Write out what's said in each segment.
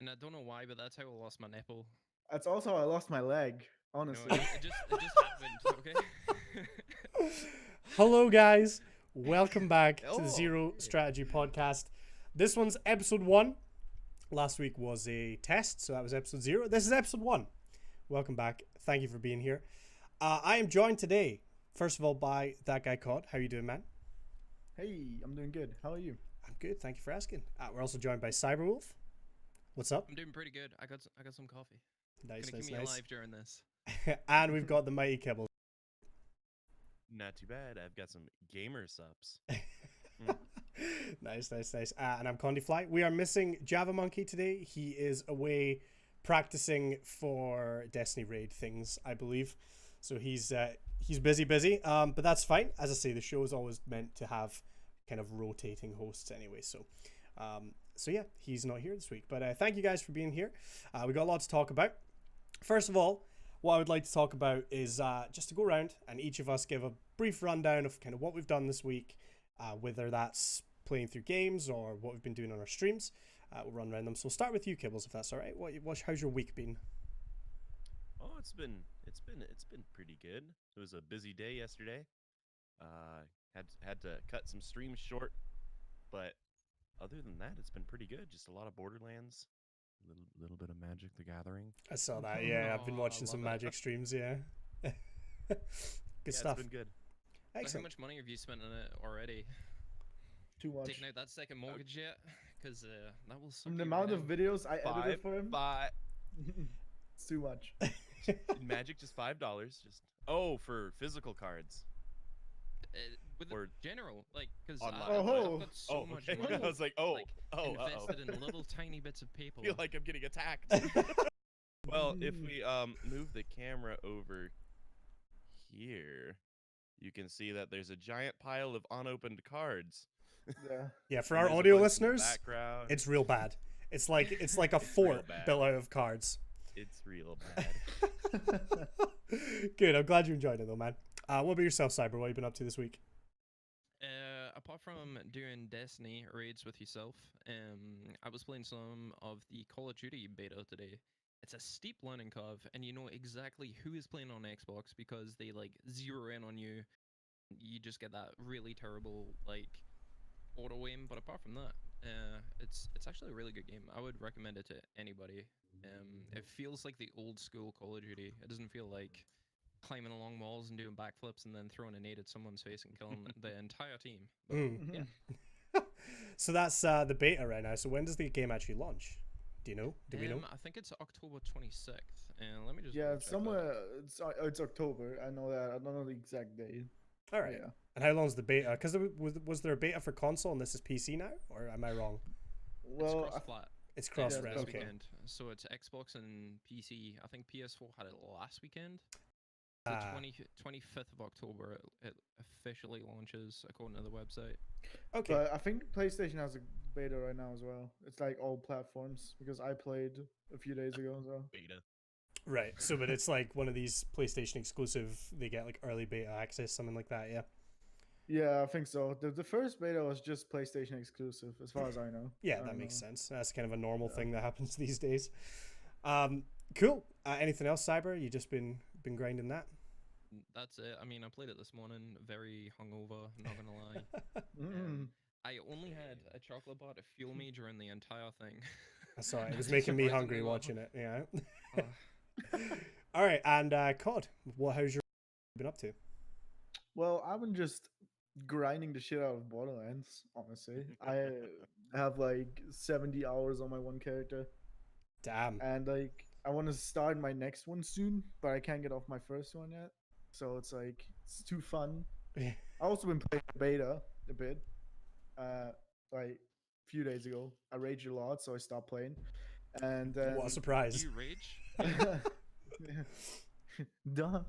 And I don't know why, but that's how I lost my nipple. That's also how I lost my leg, No, honestly. it just happened. Okay. Hello, guys. Welcome back to the Oh, Zero hey. Strategy Podcast. This one's episode 1. Last week was a test, so that was episode 0. This is episode 1. Welcome back. Thank you for being here. I am joined today, first of all, by that guy Cod. How you doing, man? Hey, I'm doing good. How are you? I'm good. Thank you for asking. We're also joined by Cyberwolf. What's up? I'm doing pretty good. I got some coffee. Nice, Gonna keep nice, me nice. alive during this. And we've got the mighty Kibble. Not too bad. I've got some gamer subs. Nice, nice, nice. And I'm Condi Fly. We are missing Java Monkey today. He is away practicing for Destiny raid things, I believe. So he's busy. But that's fine. As I say, the show is always meant to have kind of rotating hosts anyway. So yeah, he's not here this week. But thank you guys for being here. We got a lot to talk about. First of all, what I would like to talk about is just to go around and each of us give a brief rundown of kind of what we've done this week, whether that's playing through games or what we've been doing on our streams. We'll run around them. So we'll start with you, Kibbles, if that's all right. How's your week been? Oh, it's been pretty good. It was a busy day yesterday. Had to cut some streams short, but other than that, it's been pretty good. Just a lot of Borderlands, little bit of Magic the Gathering. I saw that. Yeah, I've been Oh, I watching some love it. Magic streams. Yeah, good Yeah, stuff. it's been good. How Excellent. much money have you spent on it already? Too much. Taking out that second mortgage yet? Because that will suck From the you amount right of out. videos I edited for him, Five. it's too much. Magic just $5. Just for physical cards. With Or the general, like, because online. Oh. I've got so much okay. money. I was like, Invested in little tiny bits of paper. I feel like I'm getting attacked. Well, if we move the camera over here, you can see that there's a giant pile of unopened cards. Yeah. Yeah, for And our there's a audio bunch in the listeners, background. it's real bad. It's like a It's real fort bad. built out of cards. It's real bad. Good. I'm glad you enjoyed it though, man. What about yourself, Cyber? What have you been up to this week? Apart from doing Destiny raids with yourself, I was playing some of the Call of Duty beta today. It's a steep learning curve, and you know exactly who is playing on Xbox because they like zero in on you. You just get that really terrible like auto aim. But apart from that, it's actually a really good game. I would recommend it to anybody. It feels like the old school Call of Duty. It doesn't feel like climbing along walls and doing backflips and then throwing a nade at someone's face and killing the entire team. But, Mm. yeah. So that's the beta right now. So when does the game actually launch? Do you know? Do we know? I think it's October 26th. And let me just Yeah, double it's check that. somewhere. It's October. I know that. I don't know the exact date. All right. Yeah. And how long's the beta? Because was there a beta for console and this is PC now, or am I wrong? Well, It's cross-plat. It's cross Yeah, right. This Okay. weekend. So it's Xbox and PC. I think PS4 had it last weekend. The Ah. 25th of October, it officially launches according to the website. Okay. but I think PlayStation has a beta right now as well. It's like all platforms because I played a few days ago. So Beta. Right. So, but it's like one of these PlayStation exclusive. They get like early beta access, something like that. Yeah. yeah, I think so. The first beta was just PlayStation exclusive, as far as I know. Yeah, I that don't makes know. sense. That's kind of a normal Yeah. thing that happens these days. Cool. Anything else, Cyber? You just been grinding that? That's it. I mean, I played it this morning, very hungover, not gonna lie. Mm. I only had a chocolate bar to fuel me during the entire thing. I saw it. It was That's making me surprisingly hungry well. watching it. Yeah. Uh, All right, and Cod, how's your been up to? Well, I've been just grinding the shit out of Borderlands. Honestly, I have like 70 hours on my one character, Damn. and like I want to start my next one soon, but I can't get off my first one yet. So it's like it's too fun. I also been playing beta a bit. Like a few days ago, I raged a lot, so I stopped playing. And then What a surprise. you rage? duh,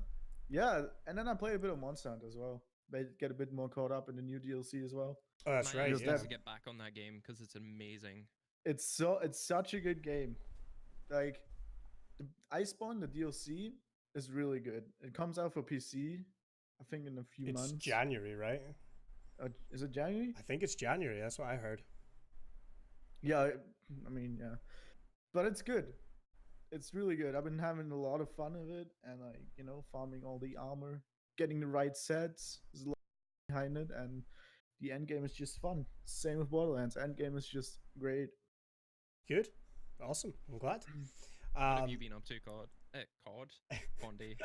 yeah. And then I played a bit of Monster Hunter as well. They get a bit more caught up in the new DLC as well. Oh, that's My right. ass Because Yeah. needs that- to get back on that game because it's amazing. It's such a good game. Like the Iceborne, the DLC is really good. It comes out for PC, I think in a few It's months. January, right? Is it January? I think it's January. That's what I heard. Yeah, I mean, yeah. but it's good. It's really good. I've been having a lot of fun with it, and like farming all the armor, getting the right sets. There's a lot behind it, and the end game is just fun. Same with Borderlands. End game is just great. Good, awesome. I'm glad. What have you been up to, COD? COD? Condi. It's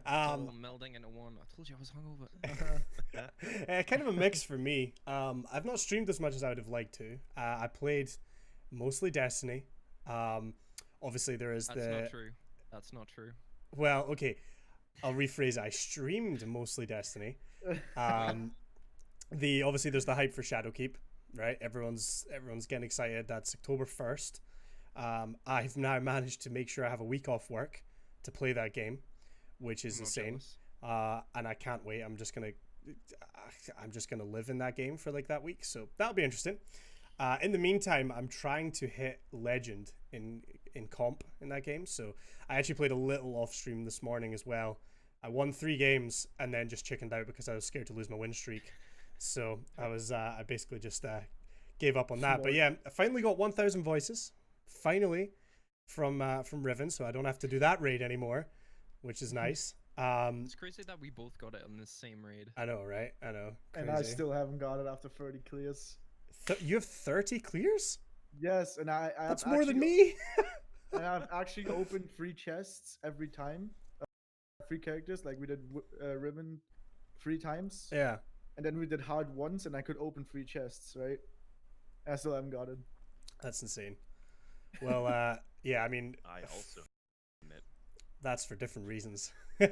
all melding into one. I told you I was hungover. Kind of a mix for me. I've not streamed as much as I would have liked to. I played mostly Destiny. Obviously, there is That's not true. That's not true. Well, okay. I'll rephrase it. I streamed mostly Destiny. Obviously there's the hype for Shadowkeep, right? Everyone's getting excited. That's October 1st. I've now managed to make sure I have a week off work to play that game, which is insane. And I can't wait. I'm just gonna live in that game for like that week. So that'll be interesting. In the meantime, I'm trying to hit Legend in comp in that game. So I actually played a little off stream this morning as well. I won 3 games and then just chickened out because I was scared to lose my win streak. So I basically just gave up on that. But yeah, I finally got 1,000 voices. Finally, from Riven, so I don't have to do that raid anymore, which is nice. It's crazy that we both got it on the same raid. I know, right? I know. Crazy. And I still haven't got it after 30 clears. You have 30 clears? Yes, and That's more than me. And I've actually opened 3 chests every time. 3 characters, like we did Ribbon 3 times. Yeah. And then we did hard once, and I could open 3 chests, right? I still haven't got it. That's insane. Well, yeah, I mean, I also admit. That's for different reasons. And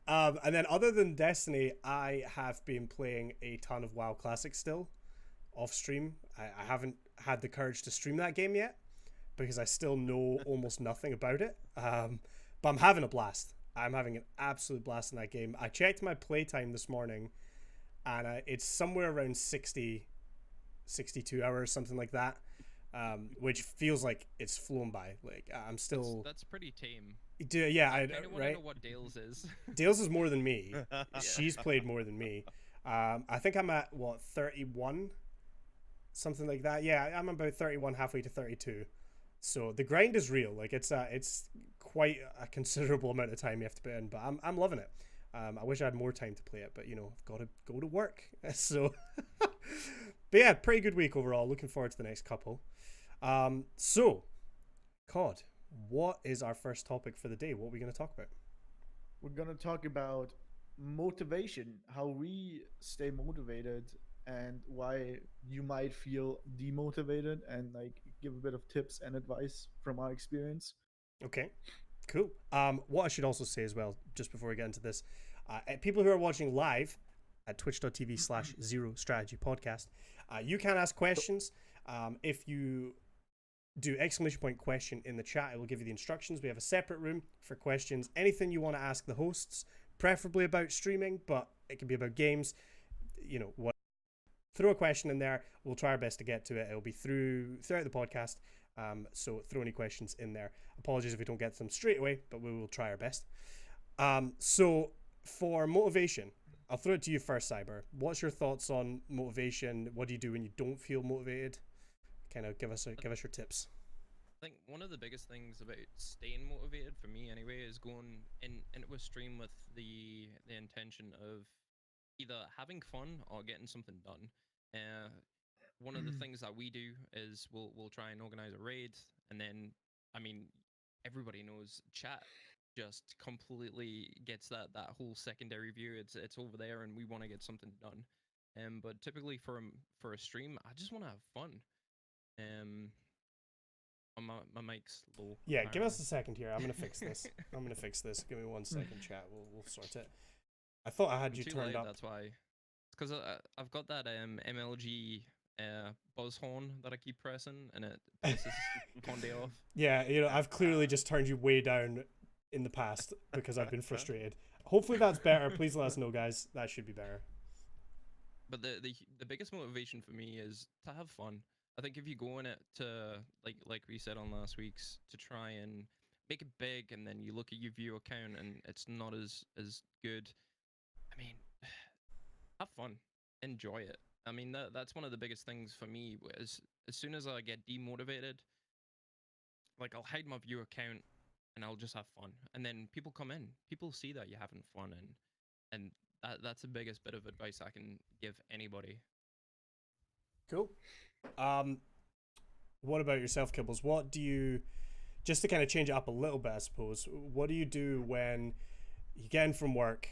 then other than Destiny, I have been playing a ton of WoW Classic still off stream. I haven't had the courage to stream that game yet because I still know almost nothing about it. But I'm having a blast. I'm having an absolute blast in that game. I checked my playtime this morning and it's somewhere around 62 hours, something like that. Which feels like it's flown by. Like I'm still. That's pretty tame. Yeah, I kind of want to know what Dale's is. Dale's is more than me. She's played more than me. I think I'm at 31, something like that. Yeah, I'm about 31, halfway to 32. So the grind is real. Like it's quite a considerable amount of time you have to put in. But I'm loving it. I wish I had more time to play it, but I've got to go to work. So, but yeah, pretty good week overall. Looking forward to the next couple. So, COD, what is our first topic for the day? What are we going to talk about? We're going to talk about motivation, how we stay motivated, and why you might feel demotivated, and like give a bit of tips and advice from our experience. Okay, cool. What I should also say as well, just before we get into this, people who are watching live at twitch.tv/ZeroStrategyPodcast, you can ask questions. If you do !question in the chat, it will give you the instructions. We have a separate room for questions. Anything you want to ask the hosts, preferably about streaming, but it can be about games. What? Throw a question in there. We'll try our best to get to it. It'll be throughout the podcast. So throw any questions in there. Apologies if we don't get to them straight away, but we will try our best. So for motivation, I'll throw it to you first, Cyber. What's your thoughts on motivation? What do you do when you don't feel motivated? Kind of give us your tips. I think one of the biggest things about staying motivated for me anyway is going into a stream with the intention of either having fun or getting something done. One of the things that we do is we'll try and organize a raid, and then everybody knows chat just completely gets that whole secondary view. It's over there, and we want to get something done. But typically for a stream, I just want to have fun. My mic's low. Yeah, apparently. Give us a second here. I'm gonna fix this. Give me 1 second, chat. We'll sort it. I thought I had you turned up. That's why. It's because I've got that MLG buzz horn that I keep pressing, and it pisses Conde off. Yeah, I've clearly just turned you way down in the past because I've been frustrated. Hopefully that's better. Please let us know, guys. That should be better. But the biggest motivation for me is to have fun. I think if you go in it to like we said on last week's, to try and make it big, and then you look at your view account and it's not as good. Have fun, enjoy it. I mean, that's one of the biggest things for me. As soon as I get demotivated, like I'll hide my view account and I'll just have fun. And then people come in, people see that you're having fun, and that's the biggest bit of advice I can give anybody. Cool. What about yourself, Kibbles? What do you, just to kind of change it up a little bit, I suppose, what do you do when you get in from work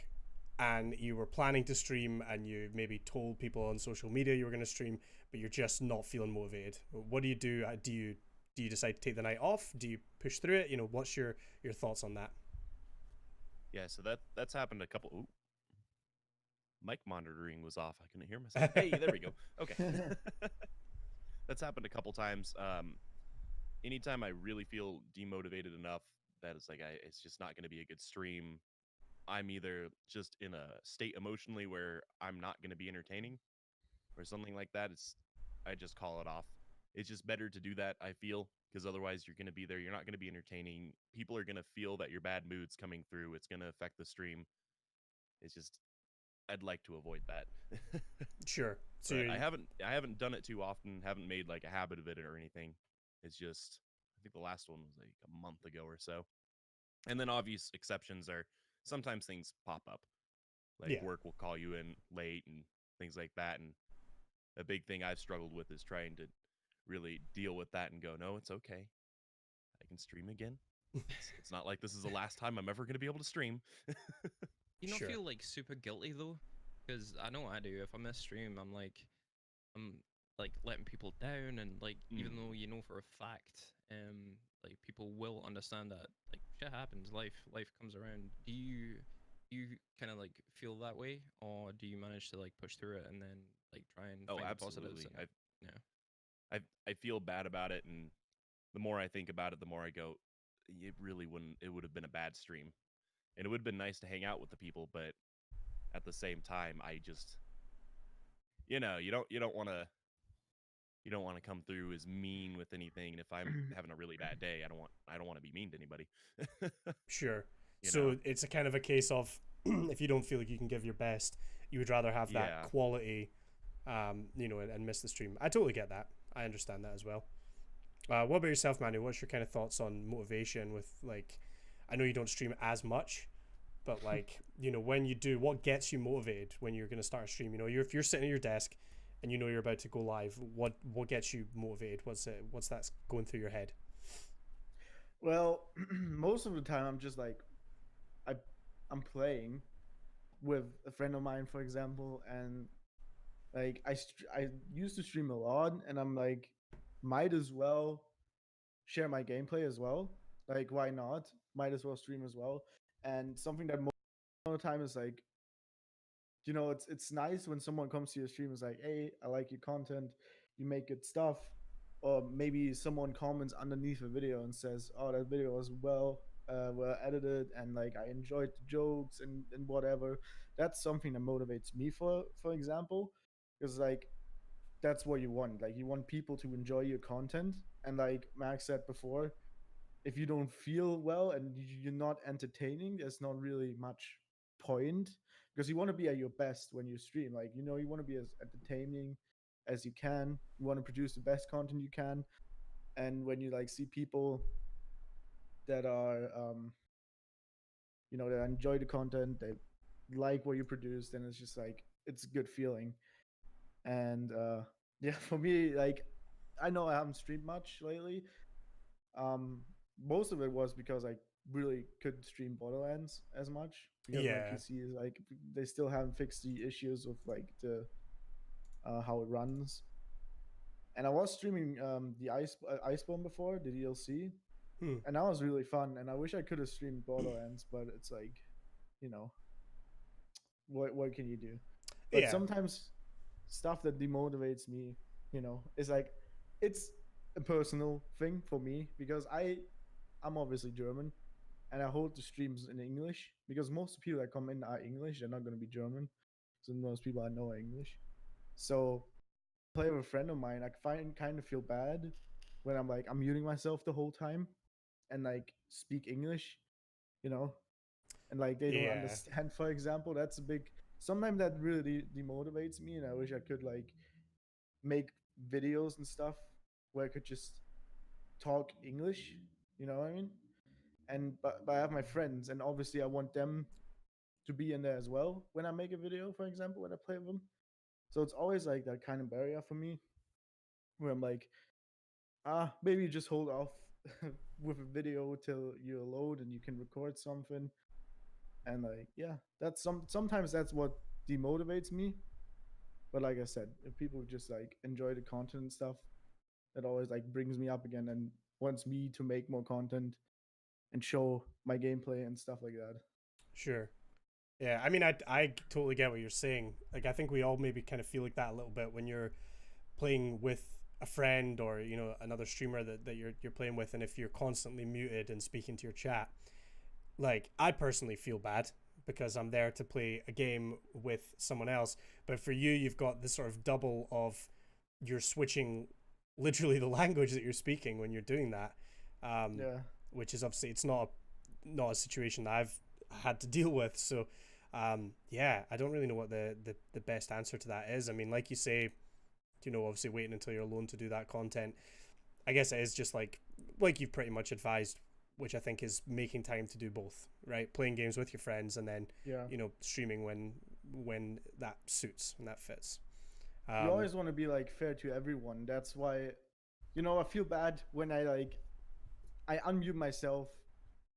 and you were planning to stream and you maybe told people on social media you were going to stream, but you're just not feeling motivated? What do you do? Do you decide to take the night off? Do you push through it? You know, what's your thoughts on that? Yeah, so that's happened a couple. Ooh, mic monitoring was off. I couldn't hear myself. Hey, there we go. Okay, that's happened a couple times. Anytime I really feel demotivated enough that it's like it's just not going to be a good stream, I'm either just in a state emotionally where I'm not going to be entertaining or something like that. I just call it off. It's just better to do that, I feel, because otherwise you're going to be there. You're not going to be entertaining. People are going to feel that your bad mood's coming through. It's going to affect the stream. It's just I'd like to avoid that. Sure. So But I haven't done it too often. Haven't made like a habit of it or anything. It's just I think the last one was like a month ago or so. And then obvious exceptions are sometimes things pop up. Like yeah, work will call you in late and things like that. And a big thing I've struggled with is trying to really deal with that and go, no, it's okay. I can stream again. It's not like this is the last time I'm ever going to be able to stream. You don't sure. feel like super guilty though, because I know I do. If I miss stream, I'm like letting people down, and like even though you know for a fact, like people will understand that like shit happens, life comes around. Do you kind of like feel that way, or do you manage to like push through it and then like try and Oh, find the positives absolutely. and you know? I feel bad about it, and the more I think about it, the more I go, it really wouldn't. It would have been a bad stream, and it would have been nice to hang out with the people, but at the same time, I just, you don't want to come through as mean with anything. And if I'm having a really bad day, I don't want to be mean to anybody. Sure. you know? So it's a kind of a case of if you don't feel like you can give your best, you would rather have that Yeah. quality, you know, and miss the stream. I totally get that. I understand that as well. What about yourself, Manu? What's your kind of thoughts on motivation with like, I know you don't stream as much, but like, you know, when you do, what gets you motivated when you're going to start a stream? You know, if you're sitting at your desk and you know you're about to go live, what gets you motivated? What's that going through your head? Well, most of the time I'm just like I I'm playing with a friend of mine, for example, and like I used to stream a lot, and I'm like, might as well share my gameplay as well. Like, why not? Might as well stream as well. And something that most of the time is like, it's nice when someone comes to your stream and is like, hey, I like your content, you make good stuff. Or maybe someone comments underneath a video and says, oh, that video was well edited, and like I enjoyed the jokes and whatever. That's something that motivates me, for example, because like that's what you want. Like you want people to enjoy your content, and like Max said before, if you don't feel well and you're not entertaining, there's not really much point, because you want to be at your best when you stream. Like, you want to be as entertaining as you can. You want to produce the best content you can. And when you like see people that are that enjoy the content, they like what you produce, then it's just like it's a good feeling. And yeah, for me, like I know I haven't streamed much lately. Um, Most of it was because I really couldn't stream Borderlands as much because my Yeah, PC is like they still haven't fixed the issues of like the how it runs. And I was streaming the Iceborne before the DLC, hmm. and that was really fun. And I wish I could have streamed Borderlands, but it's like, you know, what can you do? But Yeah, sometimes stuff that demotivates me, is like it's a personal thing for me because I'm obviously German, and I hold the streams in English because most people that come in are English. They're not going to be German. So most people I know are English. So play with a friend of mine, I find kind of feel bad when I'm muting myself the whole time and like speak English, you know, and like they don't yeah, understand. For example, sometimes that really demotivates me, and I wish I could like make videos and stuff where I could just talk English. You know what I mean? And but I have my friends, and obviously I want them to be in there as well when I make a video, for example, when I play with them. So it's always like that kind of barrier for me, where I'm like, maybe just hold off with a video till you're alone and you can record something. And like, yeah, that's sometimes that's what demotivates me. But like I said, if people just like enjoy the content and stuff, that always like brings me up again and wants me to make more content and show my gameplay and stuff like that. Sure. Yeah, I mean, I totally get what you're saying. Like, I think we all maybe kind of feel like that a little bit when you're playing with a friend or another streamer that you're playing with, and if you're constantly muted and speaking to your chat, like I personally feel bad because I'm there to play a game with someone else, but for you, you've got this sort of double of you're switching literally the language that you're speaking when you're doing that, Yeah. which is obviously it's not a situation that I've had to deal with. So yeah, I don't really know what the best answer to that is. I mean, like you say, obviously waiting until you're alone to do that content. I guess it is just like you've pretty much advised, which I think is making time to do both, right? Playing games with your friends and then Yeah. streaming when that suits and that fits. You always want to be like fair to everyone. That's why, I feel bad when I unmute myself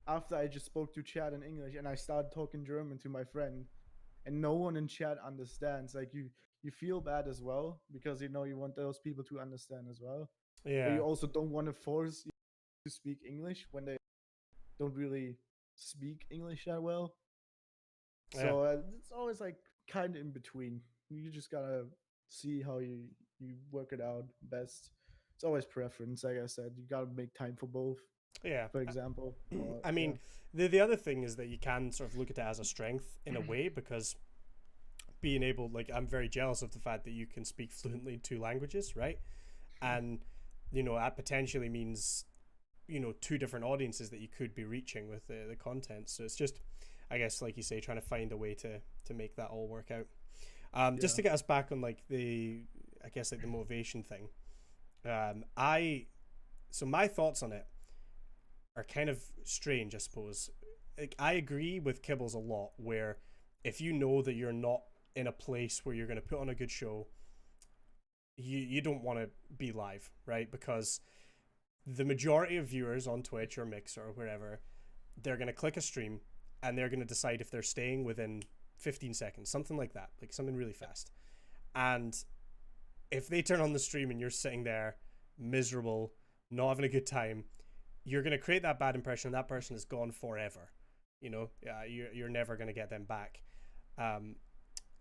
after I just spoke to chat in English and I started talking German to my friend, and no one in chat understands. Like you feel bad as well because you want those people to understand as well. But Yeah. you also don't want to force to speak English when they don't really speak English that well. Yeah. So it's always like kind of in between. You just gotta see how you work it out best. It's always preference, like I said. You gotta make time for both, Yeah. for example. Or, I mean, the other thing is that you can sort of look at it as a strength in a way because being able, like, I'm very jealous of the fact that you can speak fluently in two languages, right? And that potentially means two different audiences that you could be reaching with the content. So it's just, I guess, like you say, trying to find a way to make that all work out. Just to get us back on like the motivation thing. So my thoughts on it are kind of strange, I suppose. Like, I agree with Kibbles a lot, where if you know that you're not in a place where you're going to put on a good show, you don't want to be live, right? Because the majority of viewers on Twitch or Mixer or wherever, they're going to click a stream and they're going to decide if they're staying within 15 seconds, something like that, like something really fast. And if they turn on the stream and you're sitting there miserable, not having a good time, you're going to create that bad impression. That person is gone forever. You're never going to get them back. And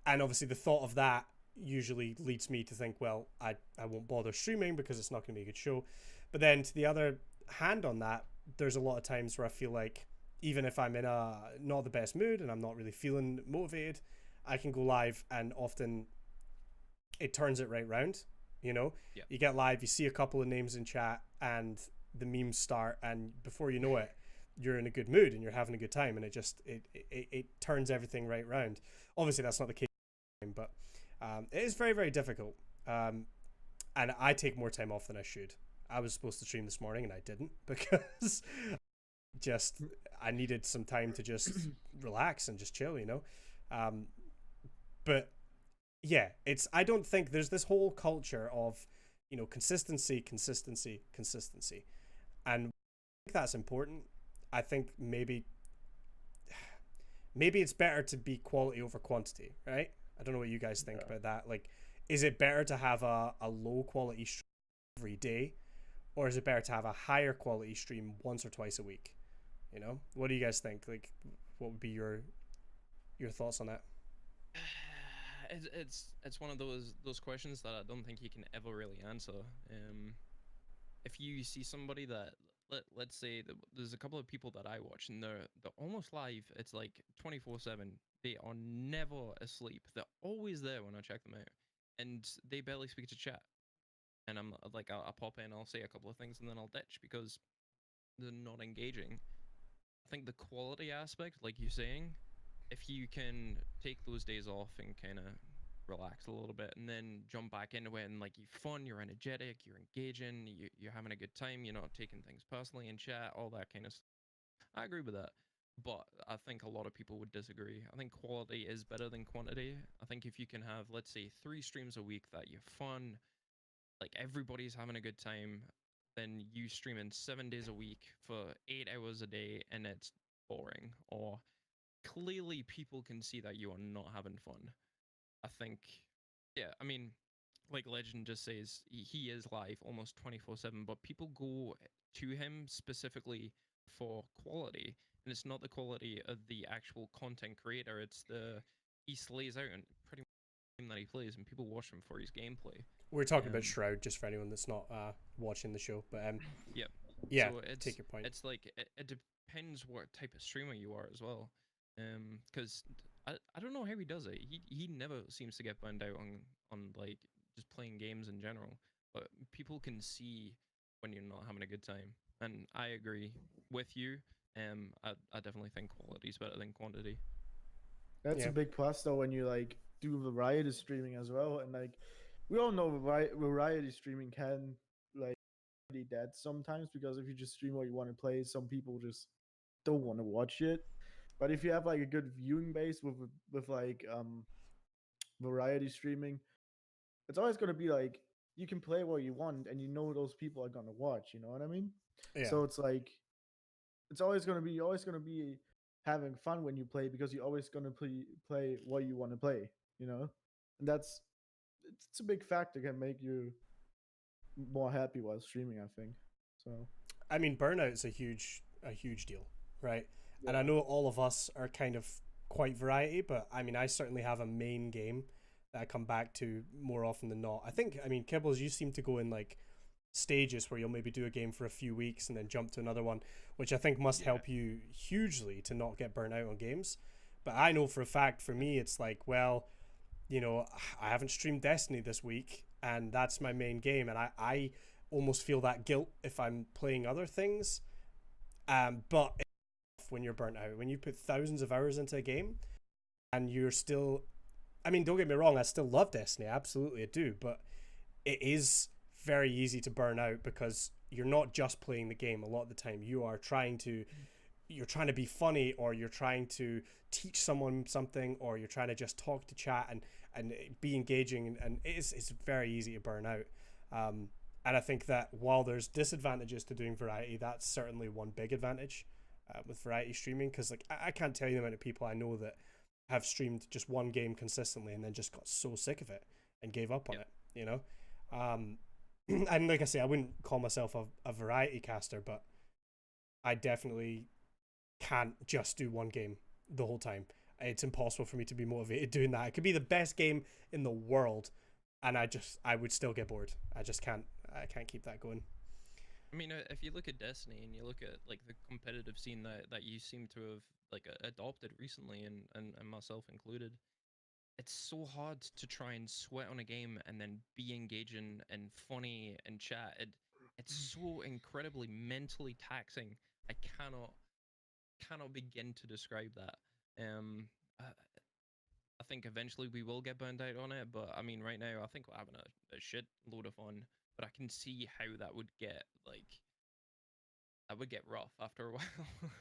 obviously the thought of that usually leads me to think, well, I won't bother streaming because it's not going to be a good show. But then to the other hand on that, there's a lot of times where I feel like even if I'm in a not the best mood and I'm not really feeling motivated, I can go live and often it turns it right round. Yeah. You get live, you see a couple of names in chat and the memes start, and before you know it, you're in a good mood and you're having a good time, and it turns everything right round. Obviously that's not the case, but it is very, very difficult. And I take more time off than I should. I was supposed to stream this morning and I didn't because I needed some time to just relax and just chill, but yeah, I don't think there's this whole culture of, consistency, and I think that's important. I think maybe it's better to be quality over quantity, right? I don't know what you guys think about that. Like, is it better to have a low quality stream every day, or is it better to have a higher quality stream once or twice a week? What do you guys think? Like, what would be your thoughts on that? It's one of those questions that I don't think you can ever really answer. If you see somebody that let's say there's a couple of people that I watch and they're almost live. It's like 24/7. They are never asleep. They're always there when I check them out, and they barely speak to chat. And I'm like, I'll pop in, I'll say a couple of things, and then I'll ditch because they're not engaging. I think the quality aspect, like you're saying, if you can take those days off and kind of relax a little bit and then jump back into it and like you're fun, you're energetic, you're engaging, you're having a good time, you're not taking things personally in chat, all that kind of stuff. I agree with that. But I think a lot of people would disagree. I think quality is better than quantity. I think if you can have, let's say, 3 streams a week that you're fun, like everybody's having a good time, then you streaming 7 days a week for 8 hours a day and it's boring, or clearly people can see that you are not having fun. I think, yeah, I mean, like Legend just says, he is live almost 24/7, but people go to him specifically for quality, and it's not the quality of the actual content creator. It's the he slays out and pretty much the game that he plays, and people watch him for his gameplay. We're talking about Um, Shroud, just for anyone that's not watching the show. But Yep. yeah, So take your point. it's like it depends what type of streamer you are as well. Because I don't know how he does it. He never seems to get burned out on like just playing games in general. But people can see when you're not having a good time, and I agree with you. I definitely think quality is better than quantity. That's Yeah. a big plus though when you like do variety streaming as well, and like we all know variety streaming can like be dead sometimes because if you just stream what you want to play, some people just don't want to watch it. But if you have like a good viewing base with like variety streaming, it's always going to be like you can play what you want and you know those people are going to watch, you know what I mean? Yeah. So it's like it's always going to be having fun when you play because you're always going to play what you want to play, you know? And it's a big factor can make you more happy while streaming, I think. So I mean, burnout is a huge deal, right? And I yeah. know all of us are kind of quite variety, but I mean, I certainly have a main game that I come back to more often than not. I mean, Kibbles, you seem to go in like stages where you'll maybe do a game for a few weeks and then jump to another one, which I think must Yeah. help you hugely to not get burnt out on games. But I know for a fact, for me, it's like, well, you know, I haven't streamed Destiny this week, and that's my main game, and I almost feel that guilt if I'm playing other things. But when you're burnt out, when you put thousands of hours into a game, and you're still, I mean, don't get me wrong, I still love Destiny, absolutely I do, but it is very easy to burn out because you're not just playing the game a lot of the time. You're trying to be funny, or you're trying to teach someone something, or you're trying to just talk to chat and be engaging, and it's very easy to burn out. And I think that while there's disadvantages to doing variety, that's certainly one big advantage with variety streaming, because like I can't tell you the amount of people I know that have streamed just one game consistently and then just got so sick of it and gave up on it, you know. And like I say, I wouldn't call myself a variety caster, but I definitely can't just do one game the whole time. It's impossible for me to be motivated doing that. It could be the best game in the world, and I would still get bored. I can't keep that going. I mean, if you look at Destiny and you look at like the competitive scene that you seem to have like adopted recently, and myself included, it's so hard to try and sweat on a game and then be engaging and funny and chat. It's so incredibly mentally taxing. I cannot begin to describe that. Um, I, I think eventually we will get burned out on it, but I mean, right now I think we're having a shit load of fun. But I can see how that would get rough after a while.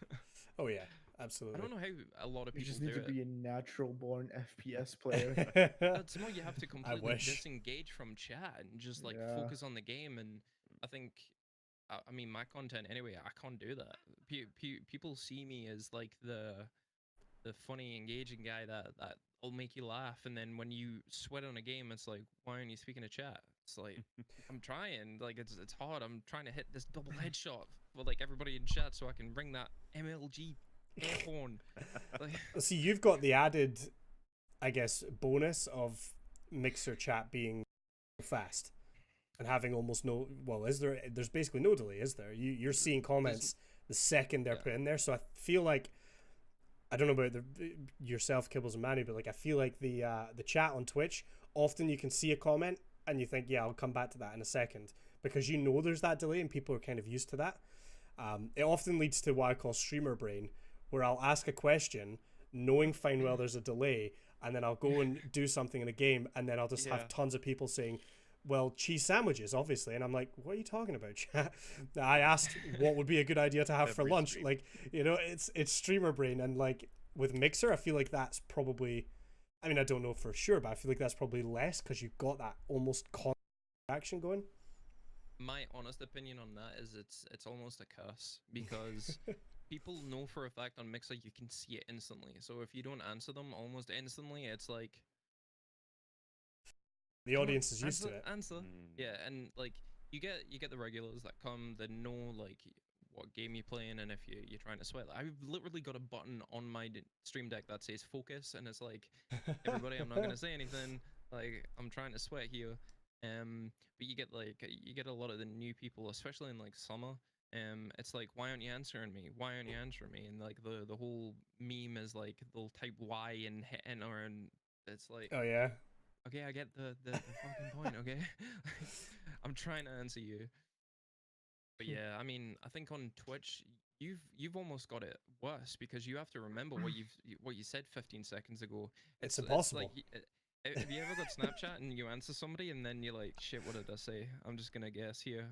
Oh yeah, I absolutely. don't know how a lot of You people just need do to it. be a natural born FPS player. That's more you have to completely wish. disengage from chat and just like Yeah. focus on the game. And I think, I mean, my content anyway, I can't do that. People see me as like the funny, engaging guy that will make you laugh. And then when you sweat on a game, it's like, why aren't you speaking to chat? It's like I'm trying, like it's hard. I'm trying to hit this double headshot for like everybody in chat so I can bring that MLG horn. Like, See, you've got the added, I guess, bonus of Mixer chat being fast and having almost no. Well, there's basically no delay, is there? You're seeing comments the second they're yeah. put in there. So I feel like, I don't know about yourself, Kibbles and Manny, but like I feel like the chat on Twitch, often you can see a comment and you think, yeah, I'll come back to that in a second, because you know there's that delay and people are kind of used to that. It often leads to what I call streamer brain, where I'll ask a question knowing fine well there's a delay, and then I'll go and do something in a game, and then I'll just have tons of people saying, well, cheese sandwiches, obviously. And I'm like, what are you talking about, chat? I asked what would be a good idea to have for Every lunch. stream. Like, you know, it's streamer brain. And like with Mixer, I feel like that's probably, I mean, I don't know for sure, but I feel like that's probably less because you've got that almost constant action going. My honest opinion on that is it's almost a curse because people know for a fact on Mixer you can see it instantly. So if you don't answer them almost instantly, it's like The audience is used to it. Answer. Yeah, and like you get the regulars that come, they know like what game you're playing, and if you're trying to sweat. I've literally got a button on my stream deck that says focus, and it's like, everybody, I'm not gonna say anything. Like I'm trying to sweat here. But you get a lot of the new people, especially in like summer. It's like, why aren't you answering me? Why aren't you answering me? And like the whole meme is like they'll type Y and hit enter, and it's like, Oh yeah. okay, I get the fucking point. Okay, I'm trying to answer you. But yeah, I mean, I think on Twitch, you've almost got it worse because you have to remember what you said 15 seconds ago. It's impossible. Have you ever got Snapchat and you answer somebody and then you're like, shit, what did I say? I'm just gonna guess here.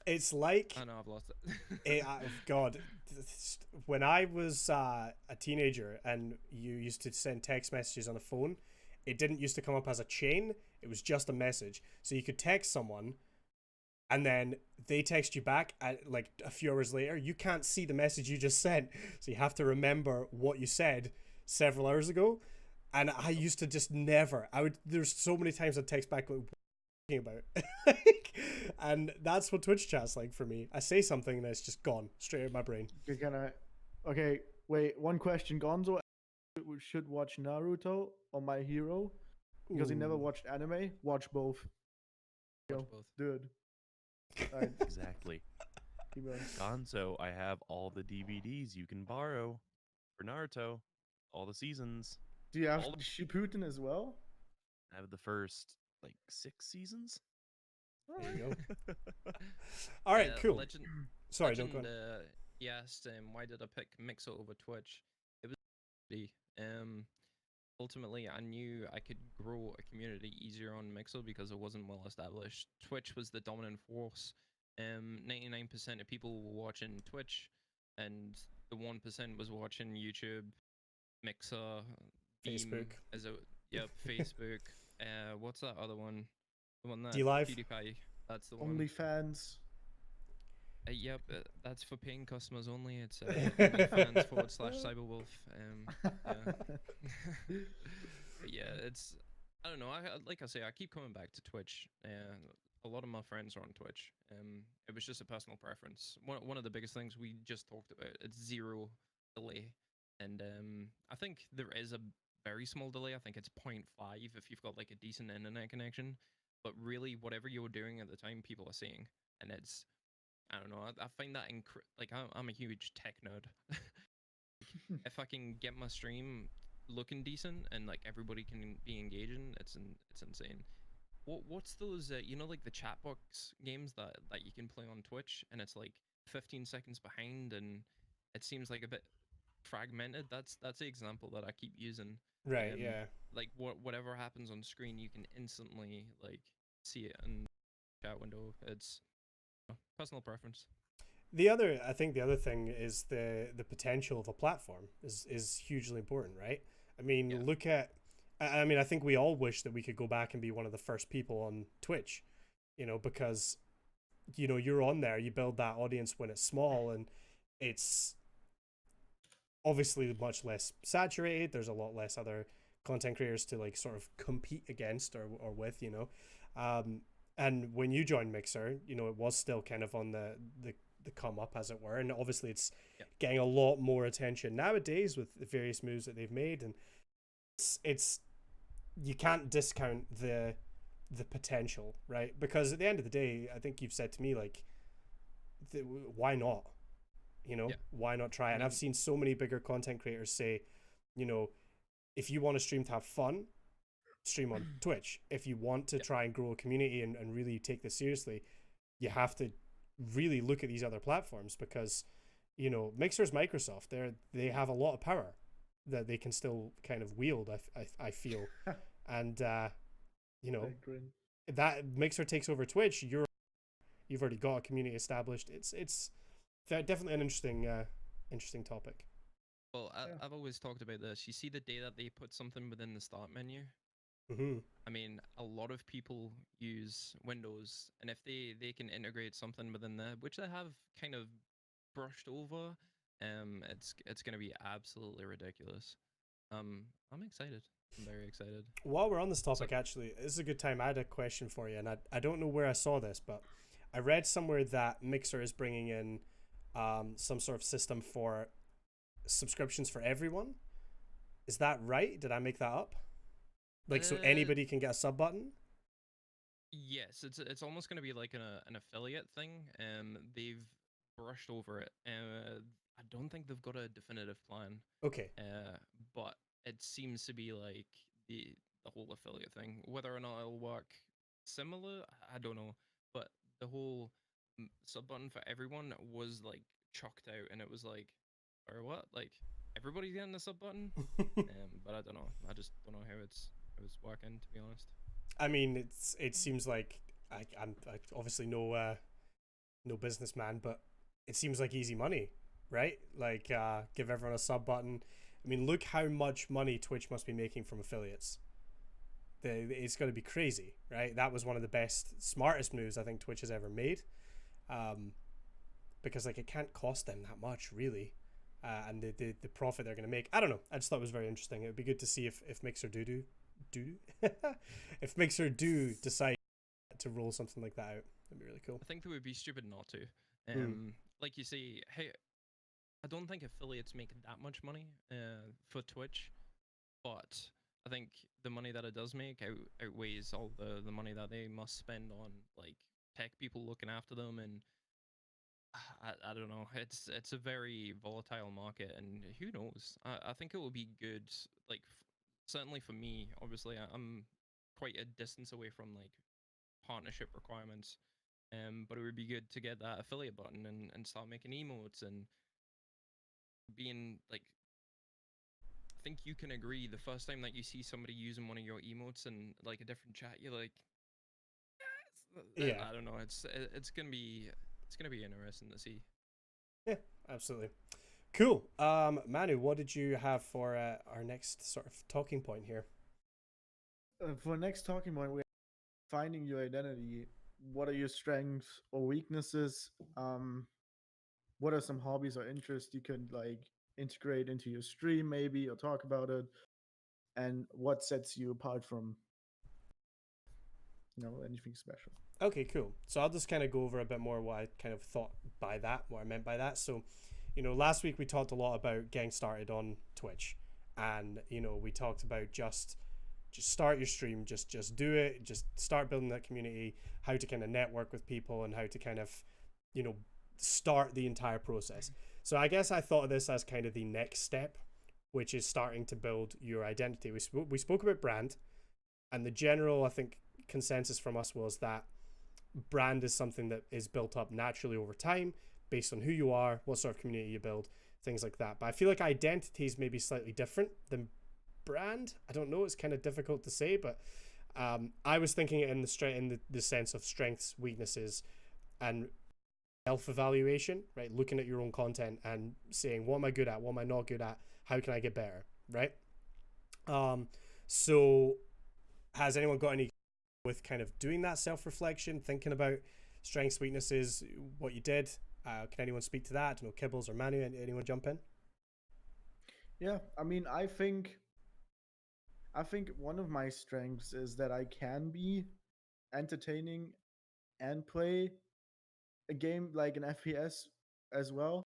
It's like, I know I've lost it. God, when I was a teenager and you used to send text messages on the phone, it didn't used to come up as a chain. It was just a message. So you could text someone and then they text you back at like a few hours later. You can't see the message you just sent. So you have to remember what you said several hours ago. And I used to just never, there's so many times I'd text back going, what are you talking about? And that's what Twitch chat's like for me. I say something and it's just gone straight out of my brain. Okay, wait, one question. Gonzo should watch Naruto or My Hero because he never Ooh. watched anime. Watch both. Watch both. Dude. Alright, Exactly. keep going. Gonzo, I have all the DVDs you can borrow for Naruto, all the seasons. Do you have All- Shippuden as well? I have the first like 6 seasons. There you go. All right, cool. Legend, Sorry, Legend, don't go on. he asked, why did I pick Mixer over Twitch? It was ultimately I knew I could grow a community easier on Mixer because it wasn't well established. Twitch was the dominant force. 99% of people were watching Twitch, and the 1% was watching YouTube, Mixer, Facebook. Facebook. What's that other one? The one that DLive? PewDiePie. That's the one. OnlyFans. Yep, that's for paying customers only. It's OnlyFans/Cyberwolf. Yeah. But yeah, it's, I don't know. Like I say, I keep coming back to Twitch. A lot of my friends are on Twitch. It was just a personal preference. One of the biggest things we just talked about. It's zero delay, and I think there is a very small delay. I think it's 0.5 if you've got like a decent internet connection. But really, whatever you're doing at the time, people are seeing, and it's, I don't know. I find that like I'm a huge tech nerd. If I can get my stream looking decent and like everybody can be engaging, it's insane. What's those like the chat box games that you can play on Twitch and it's like 15 seconds behind and it seems like a bit fragmented. That's the example that I keep using. Right, yeah. Like whatever happens on screen, you can instantly like see it in the chat window. It's personal preference. I think the other thing is the potential of a platform is hugely important, right? I mean, Yeah. look at, I mean, I think we all wish that we could go back and be one of the first people on Twitch, because, you're on there, you build that audience when it's small and it's obviously much less saturated. There's a lot less other content creators to like sort of compete against or with, and when you joined Mixer, it was still kind of on the come up, as it were, and obviously it's getting a lot more attention nowadays with the various moves that they've made, and it's you can't discount the potential, right? Because at the end of the day, I think you've said to me like, why not? Why not try? And I've seen so many bigger content creators say, if you want to stream to have fun, stream on Twitch. If you want to try and grow a community and really take this seriously, you have to really look at these other platforms because, Mixer's Microsoft. They have a lot of power. that they can still kind of wield. I feel, and you know, Big grin. that Mixer takes over Twitch, you've already got a community established. It's definitely an interesting topic. Well, Yeah. I've always talked about this. You see the day that they put something within the start menu. Mm-hmm. I mean, a lot of people use Windows, and if they can integrate something within there, which they have kind of brushed over, it's gonna be absolutely ridiculous. I'm excited. I'm very excited. While we're on this So, topic, actually, this is a good time. I had a question for you, and I don't know where I saw this, but I read somewhere that Mixer is bringing in some sort of system for subscriptions for everyone. Is that right? Did I make that up? Like, so uh, anybody can get a sub button? yes, it's almost gonna be like an affiliate thing. They've brushed over it. I don't think they've got a definitive plan. Okay. But it seems to be like the whole affiliate thing. Whether or not it'll work similar, I don't know. But the whole sub button for everyone was like chucked out, and it was like, or what? Like everybody's getting the sub button. But I don't know. I just don't know how it's working, to be honest. I mean, it seems like I'm obviously no businessman, but it seems like easy money, right? Like give everyone a sub button. I mean, look how much money Twitch must be making from affiliates. It's going to be crazy, right? That was one of the best, smartest moves I think Twitch has ever made, because like it can't cost them that much really, and the profit they're going to make. I don't know. I just thought it was very interesting. It would be good to see if Mixer do if Mixer do decide to roll something like that out. That'd be really cool. I think it would be stupid not to. Mm. Like you say, hey, I don't think affiliates make that much money for Twitch, but I think the money that it does make outweighs all the money that they must spend on like tech people looking after them, and I don't know. It's a very volatile market, and who knows? I think it will be good. Like certainly for me, obviously I'm quite a distance away from like partnership requirements. But it would be good to get that affiliate button and start making emotes and being like, I think you can agree the first time that you see somebody using one of your emotes in like a different chat, you're like, Yeah. I don't know. It's gonna be interesting to see. Yeah, absolutely. Cool. Manu, what did you have for our next sort of talking point here? For next talking point, we're finding your identity. What are your strengths or weaknesses? What are some hobbies or interests you could like integrate into your stream maybe or talk about it? And what sets you apart from anything special? Okay, cool. So I'll just kind of go over a bit more what I kind of thought by that, what I meant by that. So, last week we talked a lot about getting started on Twitch, and we talked about just start your stream, just do it, just start building that community, how to kind of network with people, and how to kind of start the entire process. So I guess I thought of this as kind of the next step, which is starting to build your identity. We spoke about brand, and the general, I think, consensus from us was that brand is something that is built up naturally over time based on who you are, what sort of community you build, things like that. But I feel like identity is maybe slightly different than brand. I don't know, it's kind of difficult to say, but I was thinking it in the sense of strengths, weaknesses, and self-evaluation, right? Looking at your own content and saying, what am I good at, what am I not good at, how can I get better, right? So has anyone got any with kind of doing that self-reflection, thinking about strengths, weaknesses, what you did? Can anyone speak to that? I don't know, Kibbles or Manu, anyone jump in? Yeah, I mean, I think one of my strengths is that I can be entertaining and play a game like an FPS as well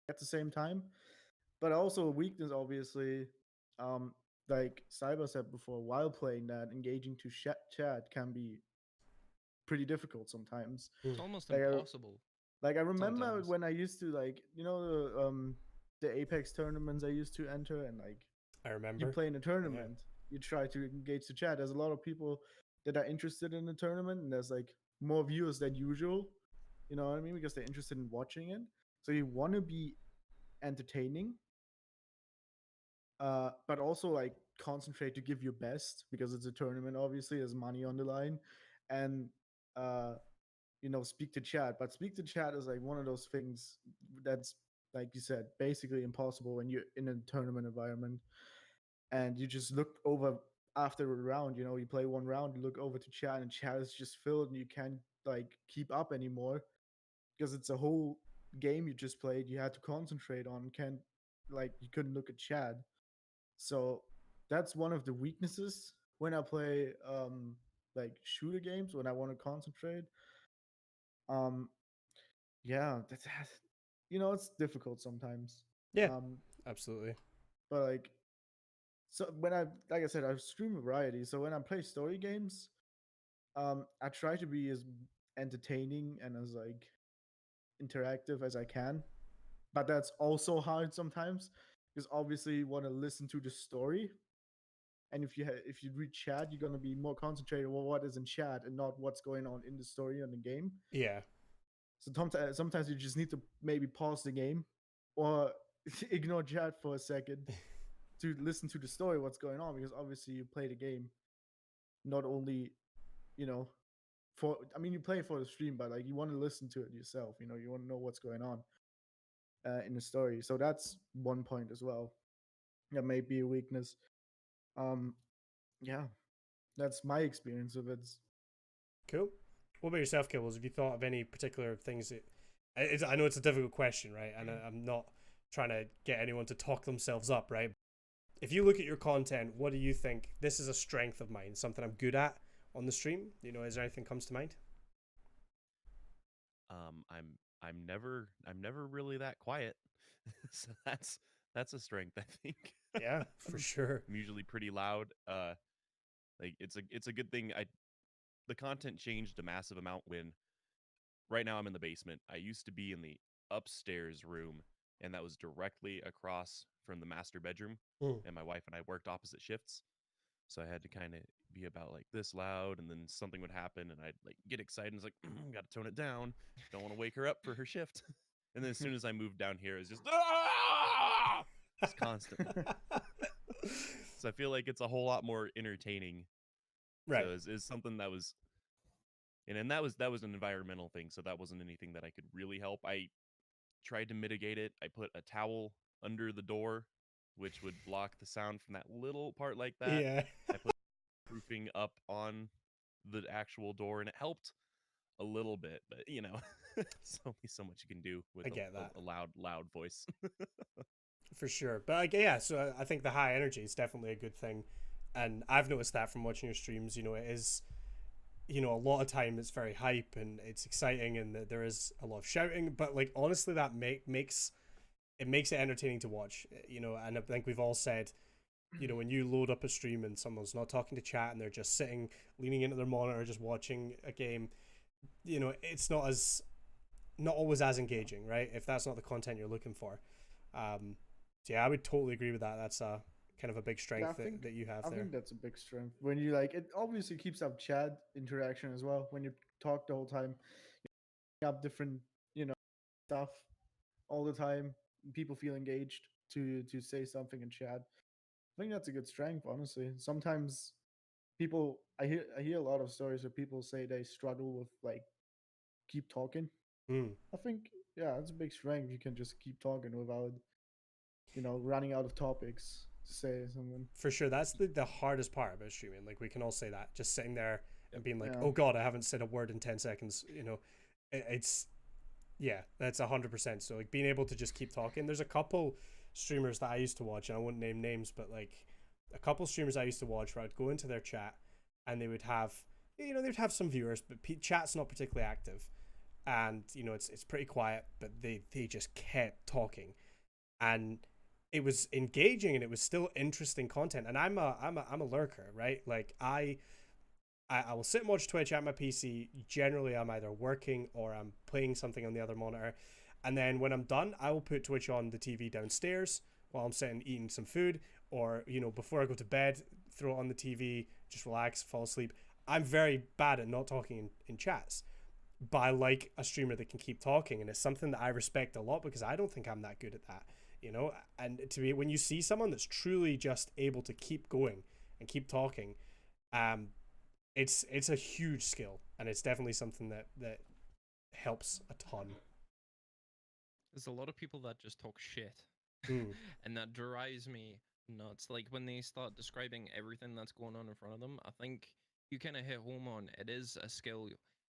at the same time. But also a weakness, obviously, like Cyber said before, while playing that, engaging to chat can be pretty difficult sometimes. It's almost Like impossible. I remember sometimes. when I used to like the Apex tournaments I used to enter, and like I remember. you play in a tournament, you try to engage the chat. There's a lot of people that are interested in the tournament, and there's like more viewers than usual. You know what I mean? Because they're interested in watching it. So you want to be entertaining, but also like concentrate to give your best because it's a tournament. Obviously, there's money on the line, and uh, speak to chat. But speak to chat is like one of those things that's, like you said, basically impossible when you're in a tournament environment and you just look over after a round. You play one round, you look over to chat, and chat is just filled, and you can't like keep up anymore because it's a whole game you just played. You had to concentrate on. Can't like you couldn't look at chat. So that's one of the weaknesses when I play like shooter games when I want to concentrate. Um yeah, that's it's difficult sometimes. Yeah, Um absolutely. but like so when like I said, I stream a variety. So when I play story games, I try to be as entertaining and as like interactive as I can. But that's also hard sometimes because obviously you want to listen to the story, and if you read chat, you're gonna be more concentrated on what is in chat and not what's going on in the story on the game. Yeah. So sometimes you just need to maybe pause the game or ignore chat for a second to listen to the story, what's going on, because obviously you play the game not only you know for I mean you play it for the stream, but like you want to listen to it yourself. You want to know what's going on in the story. So that's one point as well. That may be a weakness. Um, yeah, that's my experience of it. Cool. What about yourself, Kibbles? Have you thought of any particular things that... I know it's a difficult question, right? And I'm not trying to get anyone to talk themselves up, right? If you look at your content, what do you think? This is a strength of mine, something I'm good at on the stream. Is there anything comes to mind? I'm never really that quiet, so that's a strength, I think. Yeah, for sure. I'm usually pretty loud. Like it's a good thing. The content changed a massive amount when right now I'm in the basement. I used to be in the upstairs room, and that was directly across from the master bedroom. Mm. And my wife and I worked opposite shifts, so I had to kind of be about like this loud, and then something would happen, and I'd like get excited and it's like, got to tone it down. Don't want to wake her up for her shift. And then as soon as I moved down here, it's just it's constant. So I feel like it's a whole lot more entertaining. Right. So it's something that was, and that was an environmental thing. So that wasn't anything that I could really help. I tried to mitigate it. I put a towel under the door, which would block the sound from that little part like that. Yeah. I put roofing up on the actual door, and it helped a little bit. But it's only so much you can do with I get that. a loud voice. For sure. But like, yeah, so I think the high energy is definitely a good thing. And I've noticed that from watching your streams. It is, a lot of time it's very hype and it's exciting and there is a lot of shouting. But like, honestly, that makes it entertaining to watch. And I think we've all said, when you load up a stream and someone's not talking to chat and they're just sitting, leaning into their monitor, just watching a game, it's not always as engaging, right? If that's not the content you're looking for. So yeah, I would totally agree with that. That's a kind of a big strength that you have I there. think that's a big strength. When you it obviously keeps up chat interaction as well. When you talk the whole time, you have different, stuff all the time. People feel engaged to say something in chat. I think that's a good strength, honestly. Sometimes I hear a lot of stories where people say they struggle with like keep talking. I think it's a big strength. You can just keep talking without running out of topics to say something. For sure, that's the hardest part about streaming. Like we can all say that, just sitting there and being like, Yeah. oh god, I haven't said a word in 10 seconds. It's that's 100%. So like being able to just keep talking. There's a couple streamers that I used to watch, and I won't name names, but like a couple streamers I used to watch where I'd go into their chat and they would have they'd have some viewers, but chat's not particularly active, and it's pretty quiet, but they just kept talking, and it was engaging and it was still interesting content. And I'm a lurker, right? Like I will sit and watch Twitch at my PC. Generally, I'm either working or I'm playing something on the other monitor. And then when I'm done, I will put Twitch on the TV downstairs while I'm sitting eating some food, or before I go to bed, throw it on the TV, just relax, fall asleep. I'm very bad at not talking in chats, but I like a streamer that can keep talking, and it's something that I respect a lot because I don't think I'm that good at that. you know. And to be, when you see someone that's truly just able to keep going and keep talking, it's a huge skill, and it's definitely something that helps a ton. There's a lot of people that just talk shit, Mm. and that drives me nuts. Like when they start describing everything that's going on in front of them, I think you kind of hit home on it is a skill.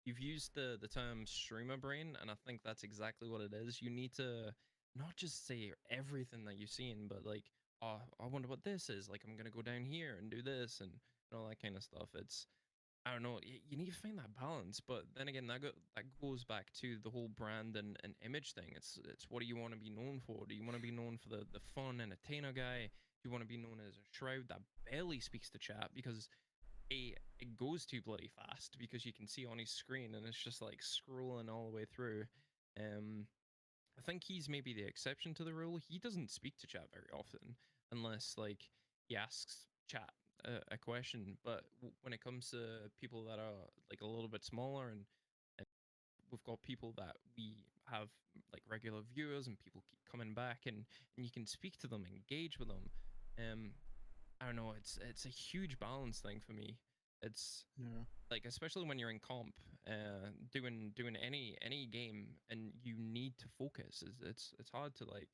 You've used the term streamer brain, and I think that's exactly what it is. You need to not just say everything that you've seen, but like, oh, I wonder what this is. Like, I'm gonna go down here and do this and all that kind of stuff. It's I don't know. You need to find that balance, but then again, that goes back to the whole brand and image thing. It's what do you want to be known for? Do you want to be known for the fun entertainer guy? Do you want to be known as a shroud that barely speaks to chat because it goes too bloody fast because you can see on his screen and it's just like scrolling all the way through. Um, I think he's maybe the exception to the rule. He doesn't speak to chat very often unless like he asks chat a question. But when it comes to people that are like a little bit smaller and we've got people that we have like regular viewers and people keep coming back and you can speak to them, engage with them. Um, I don't know. It's a huge balance thing for me. It's Yeah. like especially when you're in comp, doing any game and you need to focus. It's hard to like,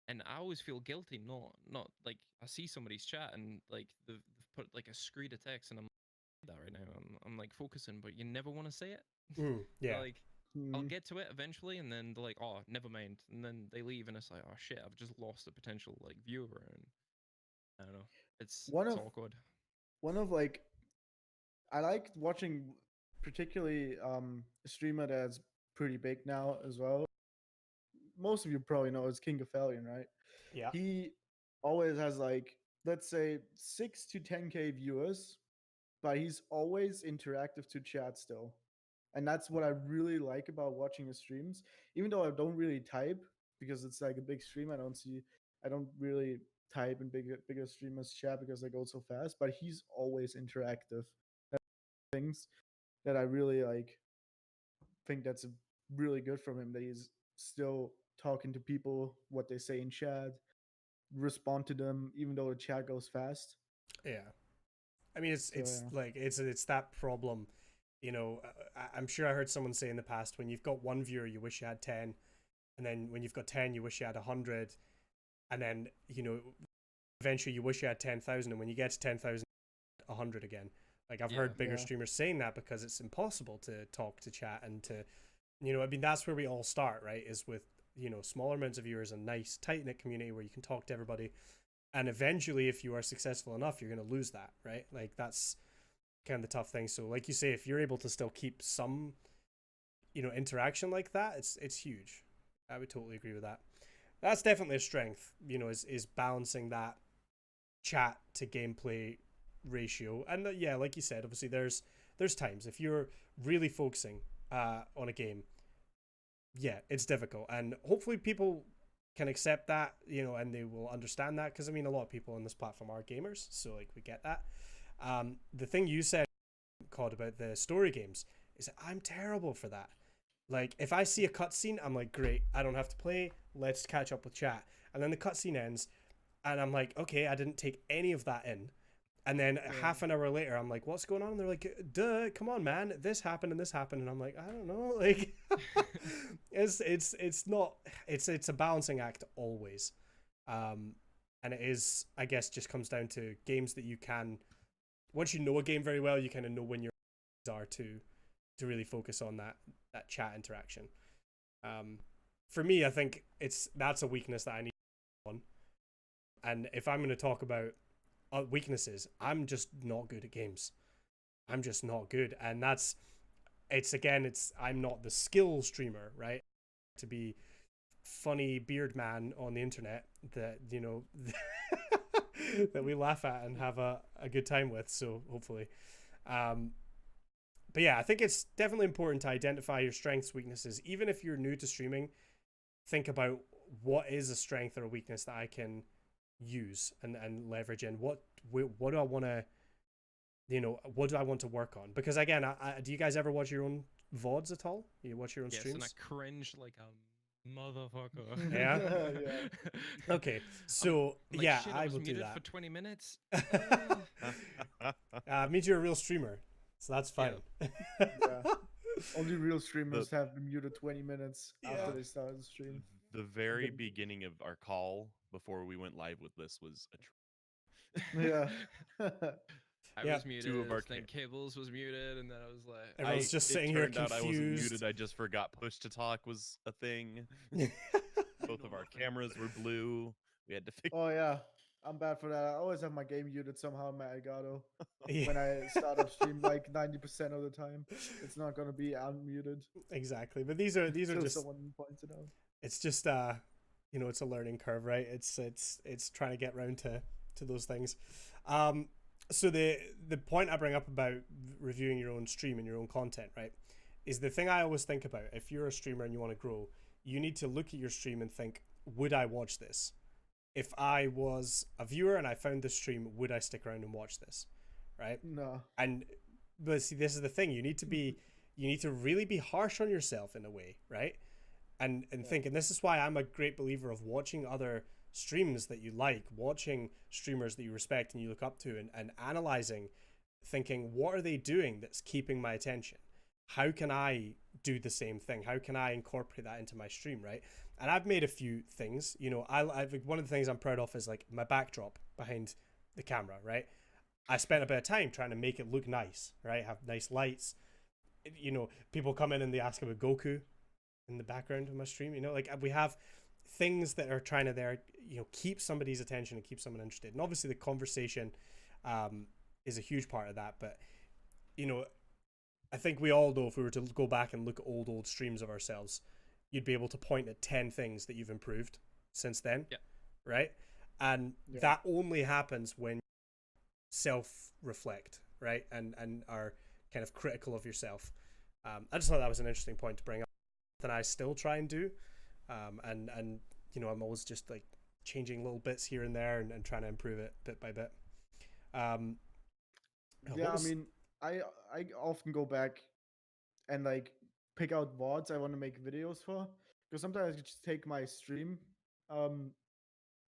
and I always feel guilty. Not like I see somebody's chat and like they've put like a screen of text and I'm like, that right now. I'm like focusing, but you never want to say it. Yeah. Like I'll get to it eventually, and then they're like, oh, never mind, and then they leave, and it's like, oh shit, I've just lost a potential like viewer, and I don't know. One It's of awkward. one of like I like watching particularly a streamer that's pretty big now as well. Most of you probably know is King of Fallion, right? Yeah. He always has like let's say 6 to 10K viewers, but he's always interactive to chat still. And that's what I really like about watching his streams. Even though I don't really type because it's like a big stream, I don't really type in bigger streamers chat because they go so fast, but he's always interactive. Things that I really like think that's really good from him that he's still talking to people, what they say in chat, respond to them even though the chat goes fast. Yeah. I mean, So it's yeah. like it's that problem, you know. I'm sure I heard someone say in the past, when you've got one viewer, you wish you had 10, and then when you've got 10, you wish you had 100, and then you know eventually you wish you had 10,000, and when you get to 10,000, 100 again. Like I've Yeah. heard bigger Yeah. streamers saying that because it's impossible to talk to chat and to, you know, I mean that's where we all start, right? Is with, you know, smaller amounts of viewers, a nice tight knit community where you can talk to everybody, and eventually if you are successful enough, you're going to lose that, right? Like that's kind of the tough thing. So like you say, if you're able to still keep some, you know, interaction like that, it's huge. I would totally agree with that. That's definitely a strength, you know, is balancing that chat to gameplay ratio. And yeah, like you said, obviously there's times if you're really focusing on a game, yeah, it's difficult, and hopefully people can accept that, you know, and they will understand that, because I mean a lot of people on this platform are gamers, so like we get that. The thing you said, Cod, about the story games is that I'm terrible for that. Like if I see a cutscene, I'm like, great, I don't have to play, let's catch up with chat, and then the cutscene ends and I'm like, okay, I didn't take any of that in. And then half an hour later, I'm like, what's going on? And they're like, duh, come on, man, this happened and this happened. And I'm like, I don't know. Like, it's not, it's a balancing act always. And it is, I guess, just comes down to games that you can, once you know a game very well, you kind of know when your are to really focus on that chat interaction. For me, I think that's a weakness that I need on. And if I'm going to talk about weaknesses, I'm just not good at games. I'm just not good, and I'm not the skill streamer, right? To be funny beard man on the internet that, you know, that we laugh at and have a good time with. So hopefully, but yeah, I think it's definitely important to identify your strengths, weaknesses. Even if you're new to streaming, think about what is a strength or a weakness that I can use and leverage in. What do I want to, you know, what do I want to work on? Because again, do you guys ever watch your own VODs at all? You watch your own Yes, streams? and I cringe like a Motherfucker. Yeah? Yeah. Okay, so Like, yeah, shit, I was will do muted that. for 20 minutes. Means you're a real streamer, so that's fine. Yeah. Only real the streamers have been muted 20 minutes after Yeah. they started the stream. the very Good. beginning of our call before we went live with this was Yeah. I Yeah. was muted, Two of our then Cables was muted, and then I was like, Everyone's just sitting it here turned out I wasn't confused. muted. I just forgot push to talk was a thing. Both of our nothing. cameras were blue. We had to fix. Oh yeah. I'm bad for that. I always have my game muted somehow in my Elgato. Yeah. When I start up stream like 90% of the time. It's not gonna be unmuted. Exactly, but these are Until just, someone points it out. it's just you know, it's a learning curve, right? It's trying to get around to those things. So the point I bring up about reviewing your own stream and your own content, right, is the thing I always think about. If you're a streamer and you want to grow, you need to look at your stream and think, would I watch this? If I was a viewer and I found this stream, would I stick around and watch this? Right? No. And but see, this is the thing. You need to really be harsh on yourself in a way, right? And think, and this is why I'm a great believer of watching other streams that you like, watching streamers that you respect and you look up to, and analyzing, thinking, what are they doing that's keeping my attention? How can I do the same thing? How can I incorporate that into my stream, right? And I've made a few things. You know, I've one of the things I'm proud of is like my backdrop behind the camera, right? I spent a bit of time trying to make it look nice, right? Have nice lights. You know, people come in and they ask about Goku in the background of my stream. You know, like we have things that are trying to there, you know, keep somebody's attention and keep someone interested. And obviously the conversation is a huge part of that. But, you know, I think we all know if we were to go back and look at old streams of ourselves, you'd be able to point at 10 things that you've improved since then. Yeah. Right? And that only happens when self-reflect, right? And are kind of critical of yourself. I just thought that was an interesting point to bring up that I still try and do. And you know, I'm always just like changing little bits here and there and trying to improve it bit by bit. I mean, I often go back and like pick out VODs I want to make videos for, because sometimes I just take my stream and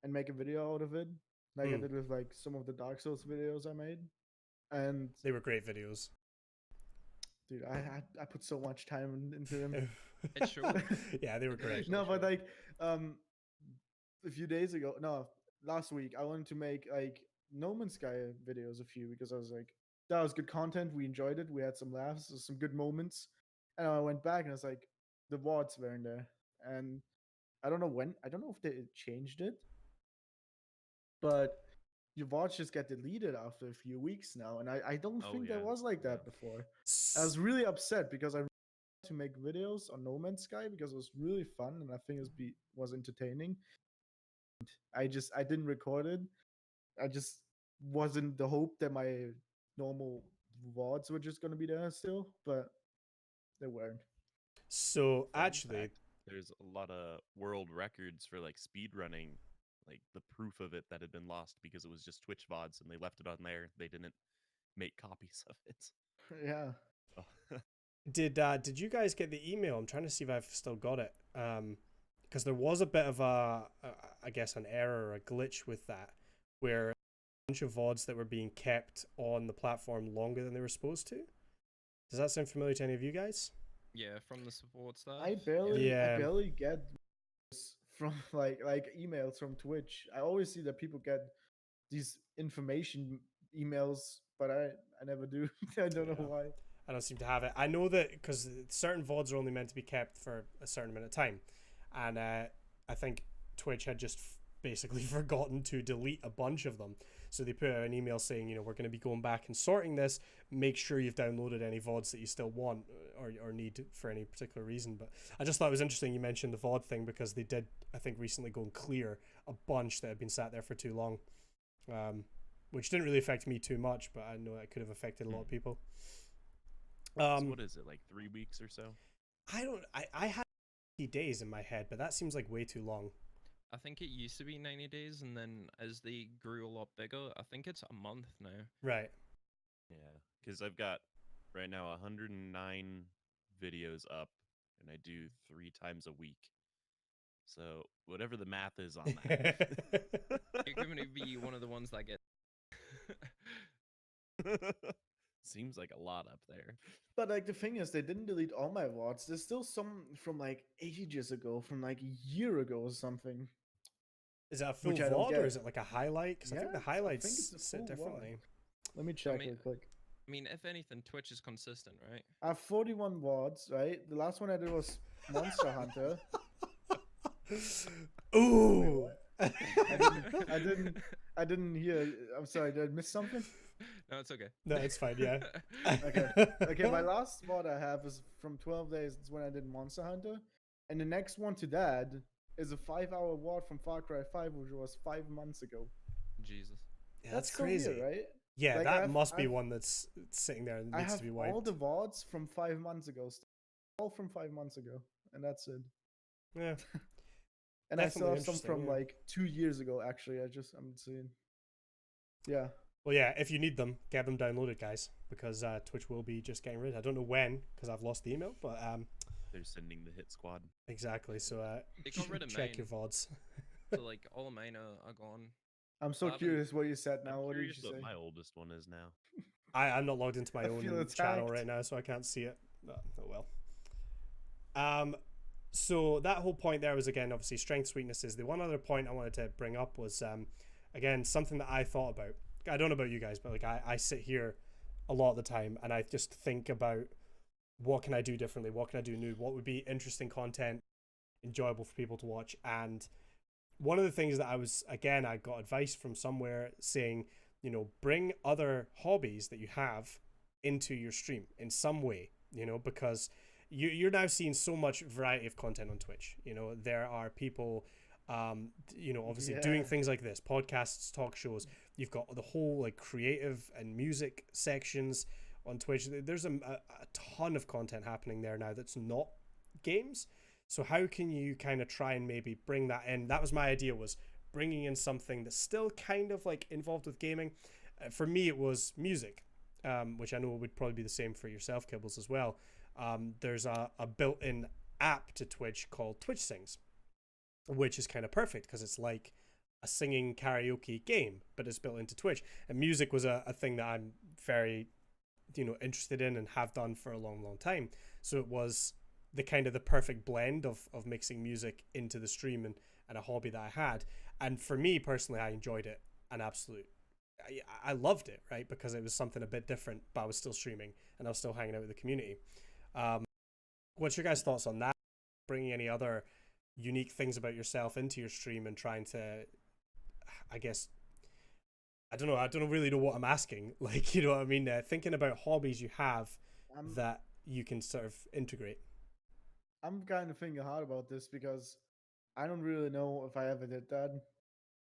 make a video out of it, like I did with like some of the Dark Souls videos I made, and they were great videos. Dude, I put so much time into them. It's true. Yeah, they were great. No, but like a few days ago, no, last week, I wanted to make like No Man's Sky videos, a few, because I was like, that was good content. We enjoyed it. We had some laughs, some good moments. And I went back and I was like, the VODs weren't there. And I don't know if they changed it, but your VODs just get deleted after a few weeks now. And I don't think that was like that before. I was really upset because I to make videos on No Man's Sky because it was really fun and I think it was entertaining. I didn't record it. I just wasn't the hope that my normal VODs were just gonna be there still, but they weren't. So Fun actually, fact, there's a lot of world records for like speed running, like the proof of it that had been lost because it was just Twitch VODs and they left it on there. They didn't make copies of it. Yeah. Oh. did you guys get the email? I'm trying to see if I've still got it. Because there was a bit of I guess an error or a glitch with that, where a bunch of VODs that were being kept on the platform longer than they were supposed to. Does that sound familiar to any of you guys? Yeah, from the support stuff. I barely get from like emails from Twitch. I always see that people get these information emails, but I never do. I don't know why. I don't seem to have it. I know that because certain VODs are only meant to be kept for a certain amount of time, and I think Twitch had just basically forgotten to delete a bunch of them. So they put out an email saying, you know, we're going to be going back and sorting this. Make sure you've downloaded any VODs that you still want or need for any particular reason. But I just thought it was interesting you mentioned the VOD thing because they did, I think, recently go and clear a bunch that had been sat there for too long, which didn't really affect me too much, but I know it could have affected a lot of people. So what is it, like 3 weeks or so? I had 90 days in my head, but that seems like way too long. I think it used to be 90 days, and then as they grew a lot bigger, I think it's a month now. Right. Yeah, because I've got right now 109 videos up, and I do 3 times a week. So whatever the math is on that. You're going to be one of the ones that get. Seems like a lot up there. But like the thing is, they didn't delete all my VODs. There's still some from like ages ago, from like a year ago or something. Is it a full Which I don't VOD or get. is it like a highlight? Because I think the I think highlights it's a sit full VOD. differently. Let me check mean- real quick. I mean, if anything, Twitch is consistent, right? I have 41 VODs, right? The last one I did was Monster Hunter. Ooh. I didn't hear. I'm sorry, did I miss something? No, it's okay. No, it's fine. Yeah. Okay, my last VOD I have is from 12 days. It's when I did Monster Hunter. And the next one to that is a 5-hour VOD from Far Cry 5, which was 5 months ago. Jesus. Yeah, that's so crazy. weird, right? Yeah, Like, that I've- must be I've- one that's sitting there and I needs have to be all wiped. the VODs from 5 months ago. All from 5 months ago. And that's it. Yeah. And I still Definitely have some interesting, from yeah. like 2 years ago, actually. I'm seeing. Yeah. Well, yeah, if you need them, get them downloaded, guys, because Twitch will be just getting rid. I don't know when, because I've lost the email, but They're sending the hit squad. exactly. So They got rid of check your mine. VODs. So, like, all of mine are gone. I'm so Well, I haven't- curious what you said now. I'm What did curious you say? what my oldest one is now. I'm not logged into my I own feel channel attacked. right now, so I can't see it. Oh well. So that whole point there was, again, obviously strengths, weaknesses. The one other point I wanted to bring up was again, something that I thought about. I don't know about you guys, but like I sit here a lot of the time and I just think about what can I do differently, what can I do new, what would be interesting content, enjoyable for people to watch. And one of the things that I got advice from somewhere saying, you know, bring other hobbies that you have into your stream in some way, you know, because you're now seeing so much variety of content on Twitch. You know, there are people, you know, obviously doing Yeah. things like this, podcasts, talk shows. You've got the whole like creative and music sections on Twitch. There's a ton of content happening there now that's not games. So how can you kind of try and maybe bring that in? That was my idea, was bringing in something that's still kind of like involved with gaming. For me, it was music, which I know would probably be the same for yourself, Kibbles, as well. There's a built-in app to Twitch called Twitch Sings, which is kind of perfect because it's like a singing karaoke game, but it's built into Twitch. And music was a thing that I'm very, you know, interested in and have done for a long, long time. So it was the kind of the perfect blend of mixing music into the stream and a hobby that I had. And for me personally, I enjoyed it an absolute. I loved it, right? Because it was something a bit different, but I was still streaming and I was still hanging out with the community. What's your guys' thoughts on that? Bringing any other unique things about yourself into your stream and trying to, I guess, I don't really know what I'm asking. Like, you know what I mean? Thinking about hobbies you have I'm, that you can sort of integrate. I'm kind of thinking hard about this because I don't really know if I ever did that.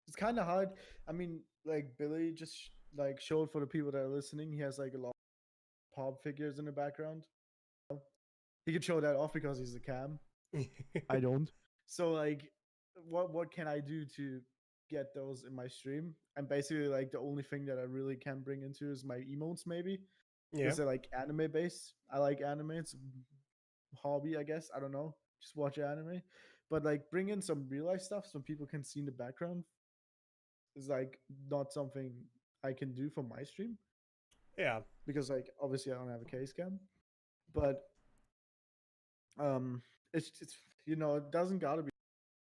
It's kind of hard. I mean, like Billy just like showed for the people that are listening. He has like a lot of pop figures in the background. He could show that off because he's a cam. I don't. So like, what can I do to get those in my stream? And basically, like the only thing that I really can bring into is my emotes, maybe. Yeah. Because they're like anime based. I like anime. It's a hobby, I guess. I don't know. Just watch anime. But like bring in some real life stuff so people can see in the background is like not something I can do for my stream. Yeah. Because like obviously I don't have a case cam. But it's you know, it doesn't gotta be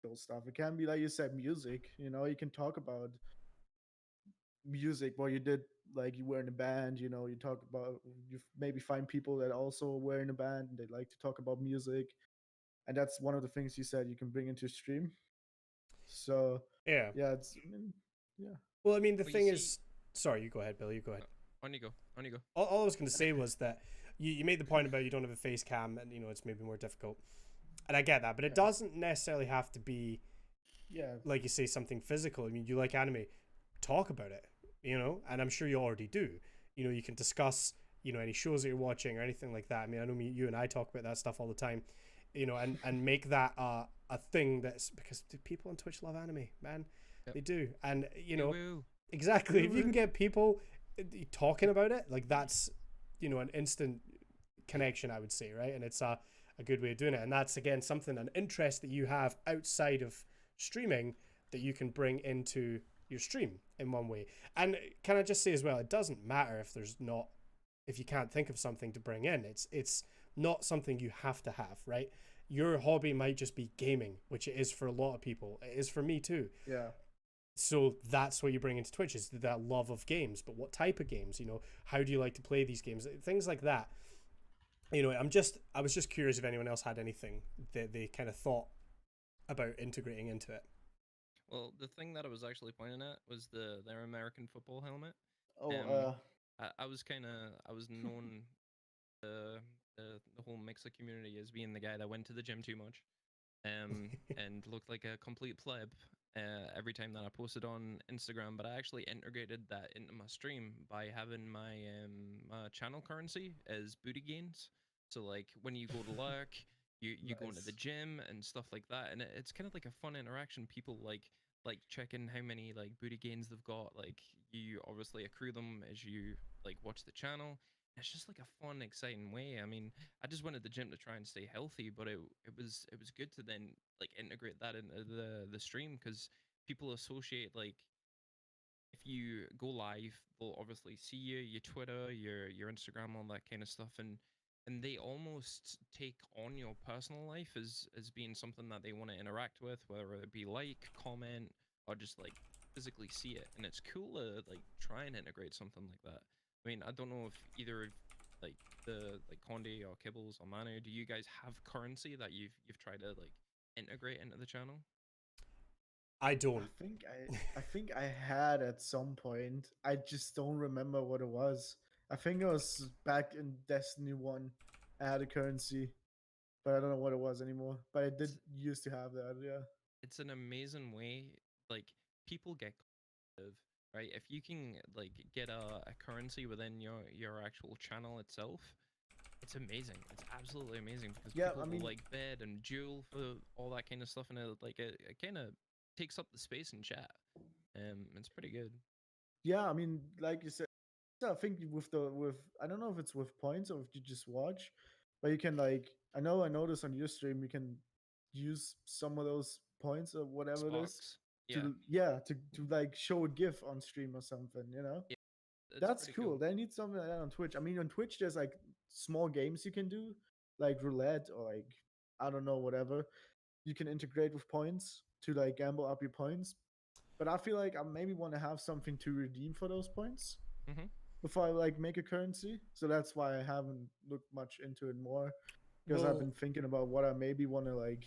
those stuff. It can be like you said, music. You know, you can talk about music, what you did, like you were in a band. You know, you talk about, you maybe find people that also were in a band and they like to talk about music, and that's one of the things you said you can bring into stream. So Yeah. yeah, it's I mean, yeah. Well, I mean, the Well, you thing see- is, sorry, you go ahead, Bill. You go ahead. On you go. On you go. All I was going to say was that you made the point about you don't have a face cam and, you know, it's maybe more difficult. And I get that, but it Yeah. doesn't necessarily have to be, Yeah, like you say, something physical. I mean, you like anime, talk about it, you know, and I'm sure you already do. You know, you can discuss, you know, any shows that you're watching or anything like that. I mean, I know you and I talk about that stuff all the time, you know, and make that a thing that's, because people on Twitch love anime, man. Yep. They do. And, you know, Woo-woo. exactly. If you can get people talking about it, like that's, you know, an instant connection, I would say, right? And it's a a good way of doing it. And that's, again, something, an interest that you have outside of streaming that you can bring into your stream in one way. And can I just say as well, it doesn't matter if you can't think of something to bring in. It's not something you have to have, right? Your hobby might just be gaming, which it is for a lot of people. It is for me too. Yeah. So that's what you bring into Twitch, is that love of games. But what type of games? How do you like to play these games? Things like that. I was just curious if anyone else had anything that they kind of thought about integrating into it. Well, the thing that I was actually pointing at was their American football helmet. Oh, I was known the whole mixer community as being the guy that went to the gym too much, and looked like a complete pleb every time that I posted on Instagram. But I actually integrated that into my stream by having my channel currency as booty gains. So like when you go to lurk, you go into the Nice. gym and stuff like that, and it's kind of like a fun interaction. People like checking how many like booty gains they've got. Like you obviously accrue them as you like watch the channel. It's just like a fun, exciting way. I mean, I just went to the gym to try and stay healthy, but it was good to then like integrate that into the stream, because people associate, like, if you go live, they'll obviously see you, your Twitter, your Instagram, all that kind of stuff, and they almost take on your personal life as being something that they want to interact with, whether it be like, comment, or just like physically see it. And it's cool to like try and integrate something like that. I mean, I don't know if either of like Conde or Kibbles or Manu, do you guys have currency that you've tried to like integrate into the channel? I I don't. think I think I had at some point. I just don't remember what it was. I think it was back in Destiny 1. I had a currency, but I don't know what it was anymore. But I did used to have that, yeah. It's an amazing way, like, people get competitive, right? If you can like get a currency within your actual channel itself, it's amazing. It's absolutely amazing, because Yeah, people I will mean, like bed and duel for all that kind of stuff, and it kind of takes up the space in chat. It's pretty good. yeah, I mean, like you said, I think with I don't know if it's with points or if you just watch, but you can like I noticed on your stream you can use some of those points or whatever it is Sparks, yeah, to like show a GIF on stream or something, you know? yeah, it's That's pretty cool. cool. They need something like that on Twitch. I mean, on Twitch there's like small games you can do, like roulette or like I don't know, whatever. You can integrate with points to like gamble up your points. But I feel like I maybe want to have something to redeem for those points Hmm. before I like make a currency. So that's why I haven't looked much into it more, because I've Well, been thinking about what I maybe want to like,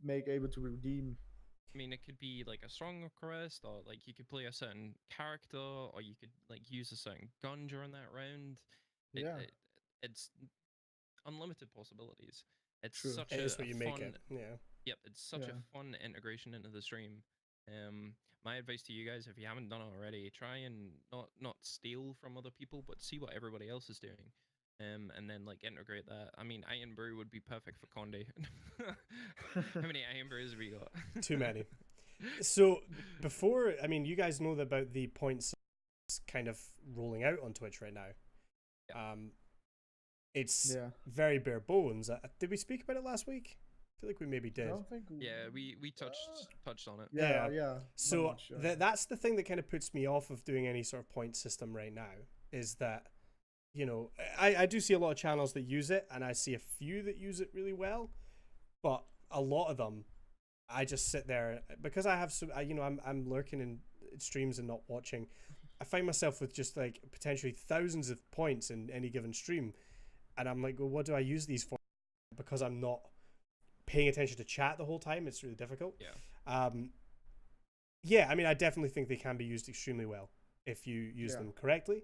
make able to redeem. I mean, it could be like a strong quest, or like you could play a certain character, or you could like use a certain gun during that round. It, Yeah, it it's unlimited possibilities. It's true. such it is a what you make fun. it. Yeah. Yep, it's such a Yeah, fun integration into the stream. My advice to you guys, if you haven't done it already, try and not steal from other people, but see what everybody else is doing. And then like integrate that. I mean, Iron Brew would be perfect for Conde. How many Iron Brews have we got? Too many. So before, I mean, you guys know about the points kind of rolling out on Twitch right now. Yeah. It's yeah. very bare bones. Did we speak about it last week? I feel like we maybe I did. don't think. Yeah, we touched on it. Yeah, Yeah. yeah. not So much, that's the thing that kind of puts me off of doing any sort of point system right now, is that, I do see a lot of channels that use it, and I see a few that use it really well, but a lot of them, I just sit there because I have some, I'm lurking in streams and not watching. I find myself with just like potentially thousands of points in any given stream, and I'm like, well, what do I use these for? Because I'm not paying attention to chat the whole time. It's really difficult. Yeah. Yeah, I mean, I definitely think they can be used extremely well if you use Yeah. them correctly.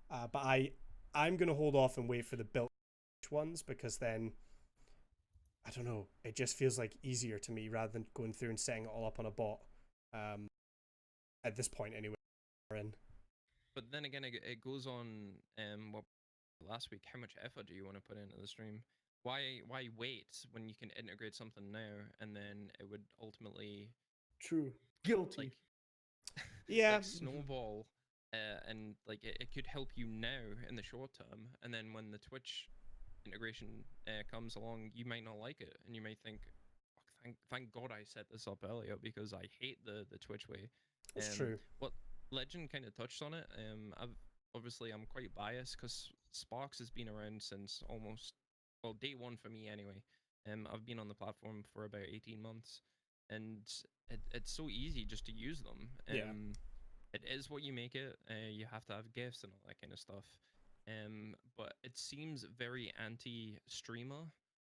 But I'm gonna hold off and wait for the built ones, because then I don't know. It just feels like easier to me rather than going through and setting it all up on a bot. At this point, anyway. We're in. But then again, it goes on. What last week? How much effort do you want to put into the stream? Why wait when you can integrate something now, and then it would ultimately True. Guilty. like Yeah. like snowball, and like it could help you now in the short term, and then when the Twitch integration comes along, you might not like it, and you might think, "Fuck, thank God I set this up earlier because I hate the Twitch way." It's true. What Legend kind of touched on it. I'm quite biased because Sparks has been around since almost, well, day one for me anyway. I've been on the platform for about 18 months, and it's so easy just to use them. Yeah. It is what you make it. You have to have gifts and all that kind of stuff. But it seems very anti-streamer.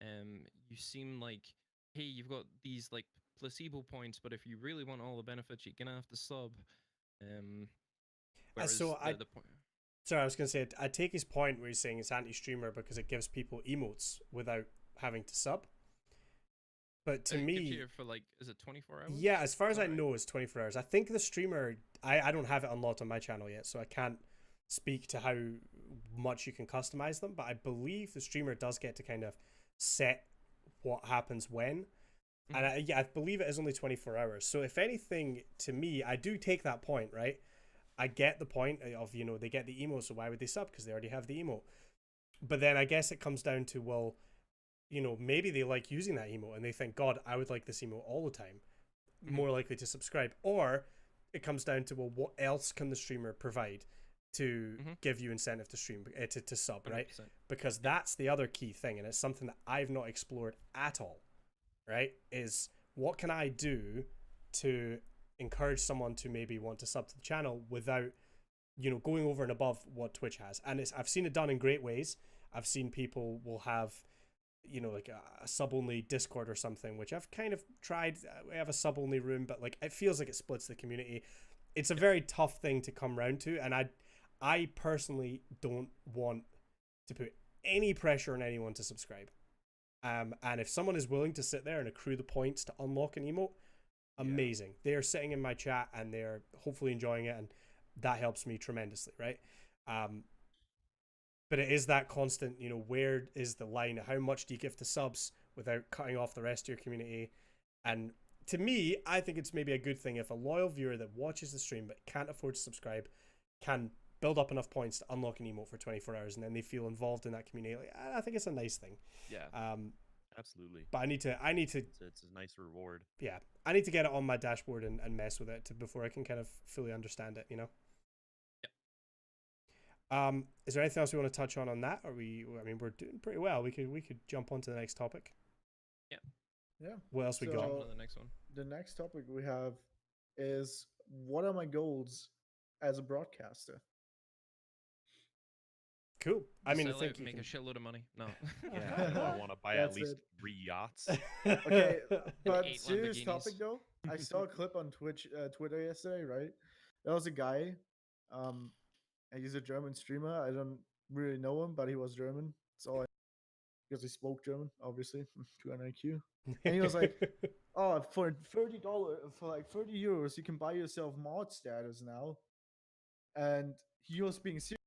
You seem like, hey, you've got these like placebo points, but if you really want all the benefits, you're gonna have to sub. Whereas so the point. Sorry, I was going to say, I take his point where he's saying it's anti-streamer because it gives people emotes without having to sub. But to It me, gives you for like, is it 24 hours? yeah, as far as I Alright. know, it's 24 hours. I think the streamer, I don't have it unlocked on my channel yet, so I can't speak to how much you can customize them, but I believe the streamer does get to kind of set what happens when. And I believe it is only 24 hours. So if anything, to me, I do take that point, right? I get the point of, you know, they get the emote, so why would they sub? Because they already have the emote. But then I guess it comes down to, well, you know, maybe they like using that emote and they think, God, I would like this emote all the time. More likely to subscribe. Or it comes down to, well, what else can the streamer provide to give you incentive to stream, to sub, right? 100%. Because that's the other key thing, and it's something that I've not explored at all, right? Is what can I do to encourage someone to maybe want to sub to the channel without, you know, going over and above what Twitch has. And I've seen it done in great ways. I've seen people will have, you know, like a sub-only Discord or something, which I've kind of tried. We have a sub-only room, but like it feels like it splits the community. It's a very tough thing to come round to, and I personally don't want to put any pressure on anyone to subscribe. And if someone is willing to sit there and accrue the points to unlock an emote, amazing. They are sitting in my chat and they're hopefully enjoying it, and that helps me tremendously, right? But it is that constant, you know, where is the line? How much do you give to subs without cutting off the rest of your community? And to me, I think it's maybe a good thing if a loyal viewer that watches the stream but can't afford to subscribe can build up enough points to unlock an emote for 24 hours, and then they feel involved in that community. Like, I think it's a nice thing. Yeah. Absolutely. But I need to It's a nice reward. yeah, I need to get it on my dashboard and mess with it before I can kind of fully understand it, you know? Yeah. Is there anything else we want to touch on that? Or I mean, we're doing pretty well. We could jump on to the next topic. Yeah. What else we So- got? Jump on to the next one. The next topic we have is, what are my goals as a broadcaster? Cool. I mean, I Sell think out, you make can... a shitload of money. No. Yeah, I know I want to buy at That's least it. 3 yachts. Okay, but 8 serious Lamborghinis. topic though. I saw a clip on Twitter yesterday, right? There was a guy, and he's a German streamer. I don't really know him, but he was German. That's all I because he spoke German, obviously, 200 IQ. And he was like, "Oh, for $30, for like 30 euros, you can buy yourself mod status now." And he was being serious.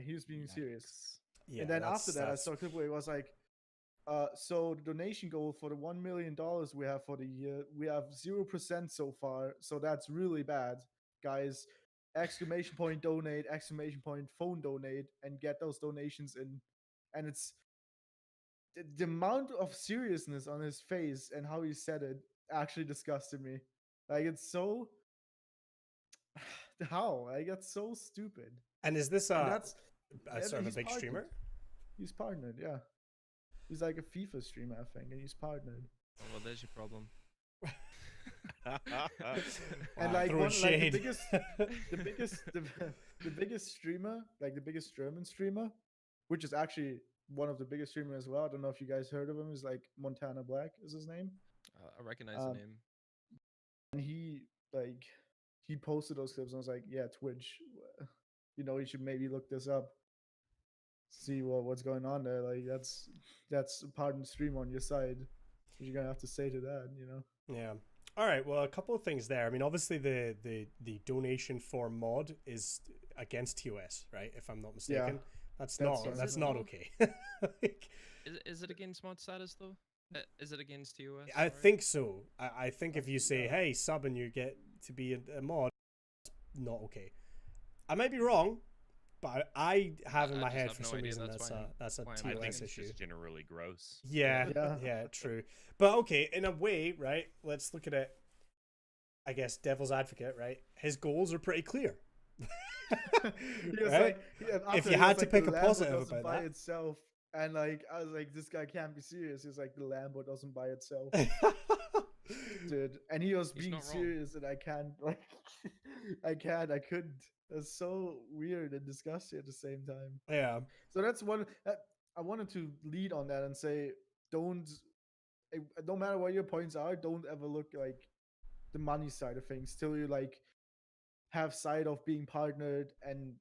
He was being serious. Yeah, And then that's- after that, I that's- saw a clip where it was like, so the donation goal for the $1 million we have for the year, we have 0% so far. So that's really bad, guys. Exclamation point donate, exclamation point phone donate, and get those donations in. And it's the amount of seriousness on his face and how he said it actually disgusted me. Like, it's so how? Like, that's so stupid. And is this And a that's sort of a he's big partnered. streamer? He's partnered, yeah. He's like a FIFA streamer, I think, and he's partnered. Oh, well, there's your problem. And Wow, like throwing one, shade. the biggest streamer, like the biggest German streamer, which is actually one of the biggest streamers as well. I don't know if you guys heard of him. Is like Montana Black is his name, I recognize the name. and he posted those clips and I was like, yeah, Twitch, you know, you should maybe look this up, see what's going on there. Like that's a pardon stream on your side. What you're gonna have to say to that, you know? Yeah. All right. Well, a couple of things there. I mean, obviously the donation for mod is against TOS, right? If I'm not mistaken, that's not okay. Like, Is it against mod status though? Is it against TOS? I think so. I think if you say, "Hey, sub," and you get to be a mod, it's not okay. I might be wrong, but I have in I my just head have for no some idea, reason that's that's a why I'm I think TOS it's issue. just generally gross. Yeah, Yeah. yeah, true. But okay, in a way, right? Let's look at it. I guess devil's advocate, right? His goals are pretty clear. He was Right? like, If after you he had was to like, pick the a Lambo positive doesn't about buy that. itself, and like I was like, this guy can't be serious. He's like, the Lambo doesn't buy itself, dude. And he was He's being not wrong. serious, and I can't like, I couldn't. It's so weird and disgusting at the same time. Yeah. So that's one. I wanted to lead on that and say, don't. No matter what your points are, don't ever look like the money side of things till you like have sight of being partnered and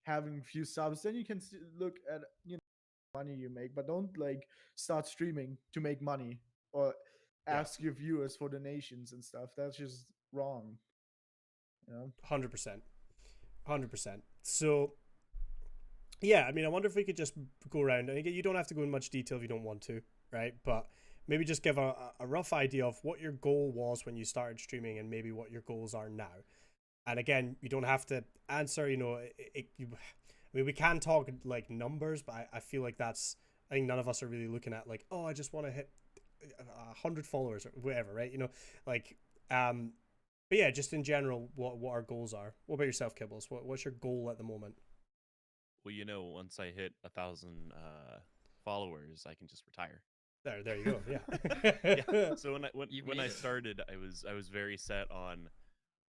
having few subs. Then you can look at money you make, but don't like start streaming to make money or Yeah. ask your viewers for donations and stuff. That's just wrong. You know? 100%. 100%. So, yeah, I mean, I wonder if we could just go around. And again, you don't have to go in much detail if you don't want to, right? But maybe just give a rough idea of what your goal was when you started streaming and maybe what your goals are now. And again, you don't have to answer, I mean, we can talk like numbers, but I feel like I think none of us are really looking at like, oh, I just want to hit 100 followers or whatever, right? Like, but yeah, just in general, what our goals are. What about yourself, Kibbles? What's your goal at the moment? Well, once I hit 1,000 followers, I can just retire. There you go. Yeah. Yeah. So when You've when made I it. started, I was very set on,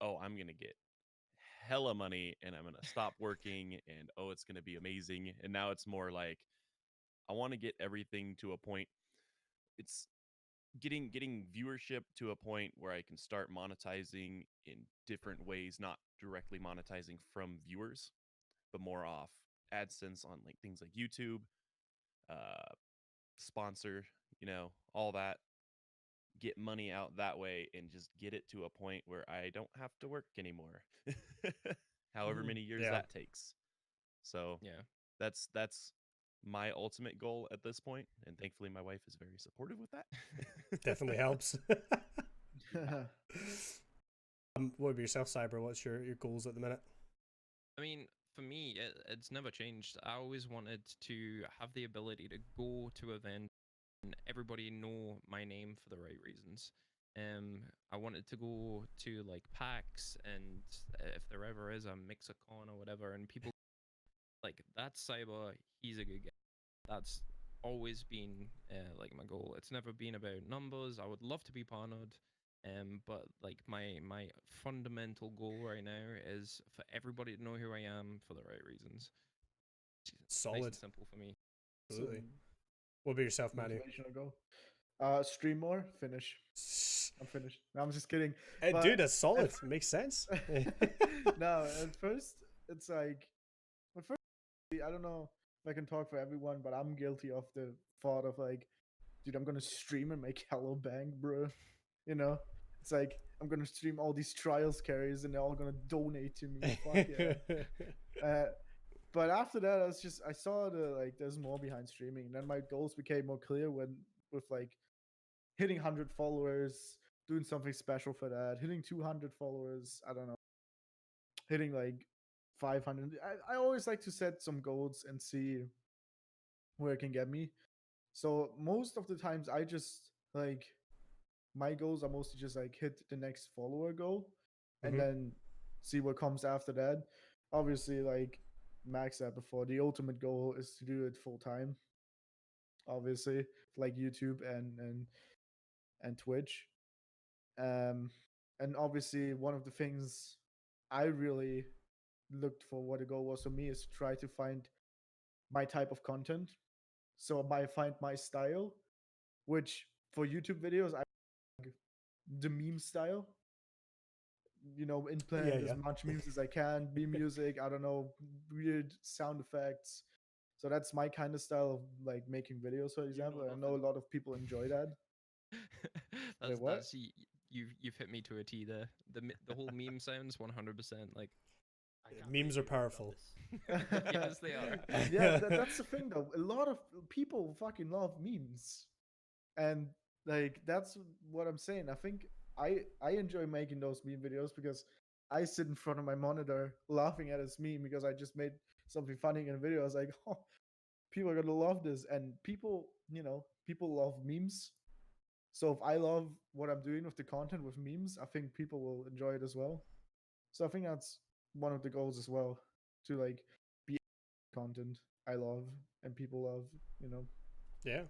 oh, I'm gonna get hella money and I'm gonna stop working and oh, it's gonna be amazing. And now it's more like I want to get everything to a point. It's getting viewership to a point where I can start monetizing in different ways, not directly monetizing from viewers, but more off AdSense on like things like YouTube, uh, sponsor, all that. Get money out that way and just get it to a point where I don't have to work anymore. However many years Yeah. that takes. So Yeah. that's my ultimate goal at this point, and thankfully my wife is very supportive with that. Definitely helps. What about yourself, Cyber? What's your goals at the minute? I mean, for me, it's never changed. I always wanted to have the ability to go to events and everybody know my name for the right reasons. I wanted to go to like PAX, and if there ever is a Mixicon or whatever, and people like that's Cyber, he's a good guy. That's always been like my goal. It's never been about numbers. I would love to be partnered, but like my fundamental goal right now is for everybody to know who I am for the right reasons. Nice Solid. and simple for me. Absolutely. Some What about yourself, Manu? motivational goal. Stream more. Finish. I'm finished. No, I'm just kidding. But Dude, that's solid. Makes sense. no, at first it's like I don't know if I can talk for everyone, but I'm guilty of the thought of like, dude, I'm gonna stream and make hello bank, bro. You know, it's like I'm gonna stream all these trials carries and they're all gonna donate to me. Fuck yeah. But after that, I saw there's more behind streaming. And then my goals became more clear with like hitting 100 followers, doing something special for that, hitting 200 followers. I don't know, hitting like 500. I always like to set some goals and see where it can get me. So most of the times, I just like my goals are mostly just like hit the next follower goal, and Mhm. then see what comes after that. Obviously, like Max said before, the ultimate goal is to do it full time. Obviously, like YouTube and Twitch. And obviously, one of the things I really looked for what the goal was for me is to try to find my type of content. So I find my style, which for YouTube videos, I like the meme style. Implement as Yeah. much memes as I can, meme music, I don't know, weird sound effects. So that's my kind of style of like making videos, for example. I know a lot of people enjoy that. Wait, what? You've hit me to a T there. The whole meme sounds 100% like I can't Memes believe are you brought powerful. this. yes they are. Yeah, that's the thing though. A lot of people fucking love memes, and like that's what I'm saying. I think I enjoy making those meme videos because I sit in front of my monitor laughing at his meme because I just made something funny in a video. I was like, oh, people are gonna love this, and people, people love memes. So if I love what I'm doing with the content with memes, I think people will enjoy it as well. So I think that's one of the goals as well, to like be content I love and people love. Yeah,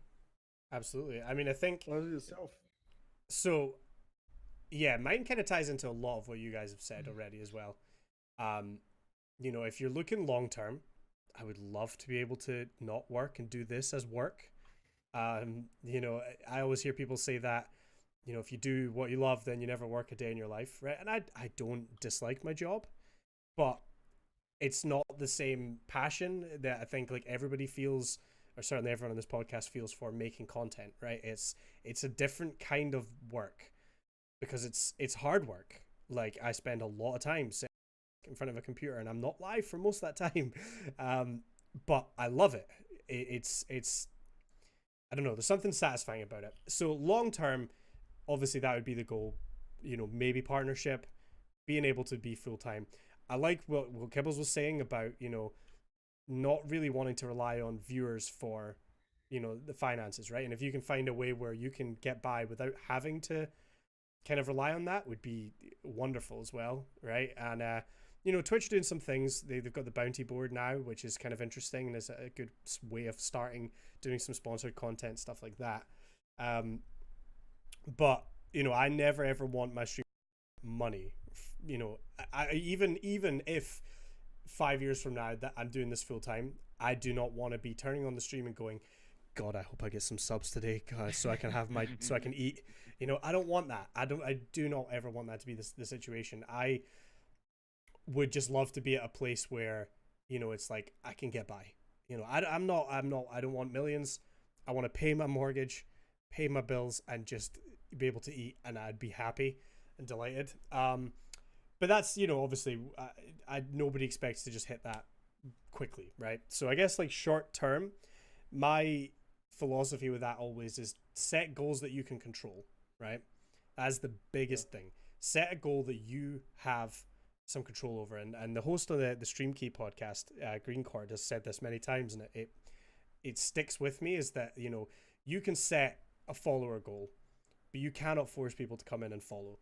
absolutely. I mean, I think What is it yourself? so. Yeah, mine kind of ties into a lot of what you guys have said already as well. Um, if you're looking long term, I would love to be able to not work and do this as work. I always hear people say that, if you do what you love, then you never work a day in your life, right? And I don't dislike my job, but it's not the same passion that I think like everybody feels, or certainly everyone on this podcast feels for making content, right? It's a different kind of work because it's hard work. Like I spend a lot of time sitting in front of a computer and I'm not live for most of that time. But I love it. It's I don't know, there's something satisfying about it. So long term, obviously that would be the goal, maybe partnership, being able to be full time. I like what Kibbles was saying about, not really wanting to rely on viewers for, the finances, right? And if you can find a way where you can get by without having to kind of rely on that would be wonderful as well, right? And Twitch doing some things. They've got the bounty board now, which is kind of interesting and is a good way of starting doing some sponsored content, stuff like that. But I never ever want my stream money. I even if 5 years from now that I'm doing this full time, I do not want to be turning on the stream and going, God, I hope I get some subs today, God, so I can have so I can eat. I don't want that. I do not ever want that to be the situation. I would just love to be at a place where, it's like I can get by. I don't want millions. I want to pay my mortgage, pay my bills, and just be able to eat, and I'd be happy and delighted. But that's, obviously, nobody expects to just hit that quickly, right? So I guess like short term, my philosophy with that always is set goals that you can control, right? That's the biggest thing. Set a goal that you have some control over. And the host of the Stream Key podcast, Green Cord, has said this many times, and it sticks with me, is that, you can set a follower goal, but you cannot force people to come in and follow.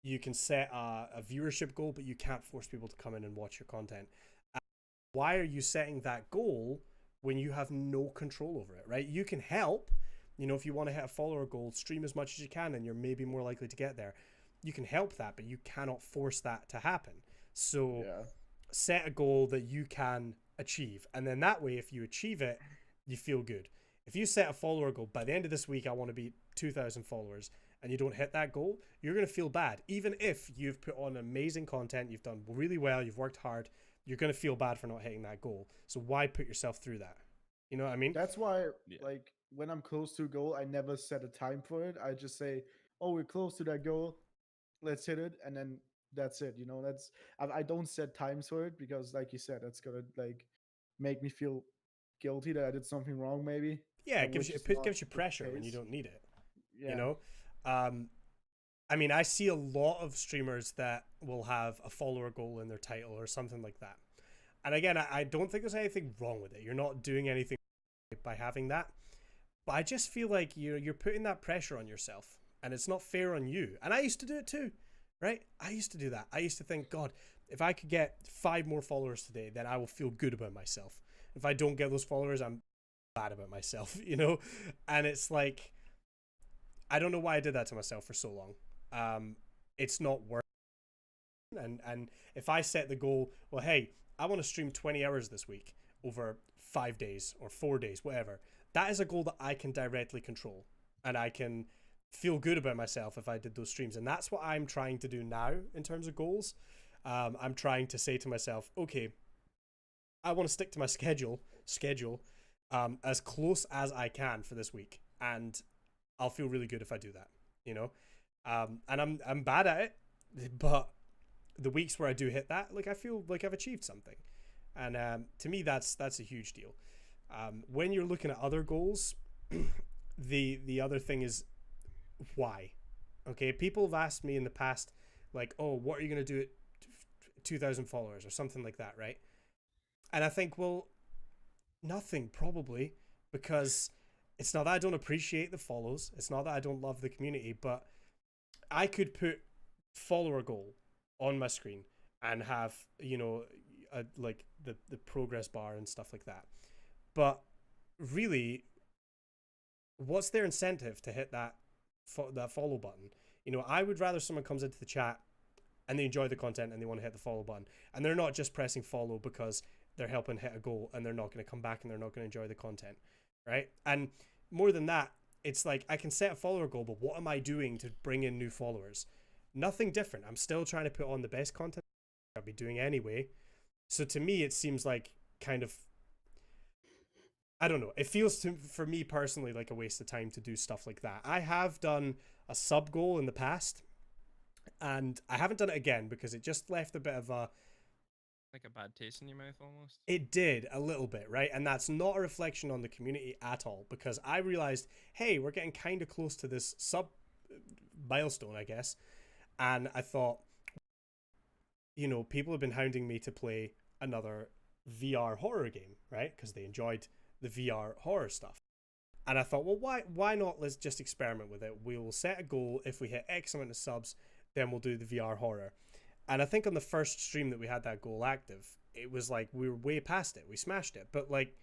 You can set a viewership goal, but you can't force people to come in and watch your content. Why are you setting that goal when you have no control over it, right? You can help, if you want to hit a follower goal, stream as much as you can, and you're maybe more likely to get there. You can help that, but you cannot force that to happen. So set a goal that you can achieve. And then that way, if you achieve it, you feel good. If you set a follower goal, by the end of this week, I want to be 2,000 followers, and you don't hit that goal, you're going to feel bad. Even if you've put on amazing content, you've done really well, you've worked hard, you're going to feel bad for not hitting that goal. So why put yourself through that? You know what I mean? That's why, like, when I'm close to a goal, I never set a time for it. I just say, oh, we're close to that goal, let's hit it, and then that's it. I don't set times for it because, like you said, that's gonna like make me feel guilty that I did something wrong, maybe. Yeah, it gives you pressure when you don't need it. Yeah. I mean, I see a lot of streamers that will have a follower goal in their title or something like that. And again, I don't think there's anything wrong with it. You're not doing anything by having that. But I just feel like you're putting that pressure on yourself, and it's not fair on you. And I used to do it too, right? I used to do that. I used to think, God, if I could get 5 more followers today, then I will feel good about myself. If I don't get those followers, I'm bad about myself, And it's like, I don't know why I did that to myself for so long. It's not worth it. And if I set the goal, well, hey, I want to stream 20 hours this week over 5 days or 4 days, whatever. That is a goal that I can directly control, and I can feel good about myself if I did those streams. And that's what I'm trying to do now in terms of goals. I'm trying to say to myself, okay, I want to stick to my schedule as close as I can for this week, and I'll feel really good if I do that, and I'm bad at it, but the weeks where I do hit that, like, I feel like I've achieved something. And to me, that's a huge deal. When you're looking at other goals, the other thing is why. Okay, people have asked me in the past, like, oh, what are you going to do at 2,000 followers or something like that, right? And I think, well, nothing probably, because it's not that I don't appreciate the follows. It's not that I don't love the community, but I could put follower goal on my screen and have, like the progress bar and stuff like that. But really, what's their incentive to hit that follow button? I would rather someone comes into the chat and they enjoy the content and they want to hit the follow button, and they're not just pressing follow because they're helping hit a goal and they're not going to come back and they're not going to enjoy the content, right? And more than that, it's like I can set a follower goal, but what am I doing to bring in new followers? Nothing different. I'm still trying to put on the best content I'll be doing anyway. So to me, it seems like kind of, I don't know. It feels for me personally like a waste of time to do stuff like that. I have done a sub goal in the past, and I haven't done it again because it just left a bit of a, Like a bad taste in your mouth almost. it did a little bit, right? And that's not a reflection on the community at all, because I realized, hey, we're getting kind of close to this sub milestone, I guess. And I thought, people have been hounding me to play another VR horror game, right? Because they enjoyed the VR horror stuff. And I thought, well, why not? Let's just experiment with it. We will set a goal. If we hit X amount of subs, then we'll do the VR horror. And I think on the first stream that we had that goal active, it was like we were way past it. We smashed it. But like,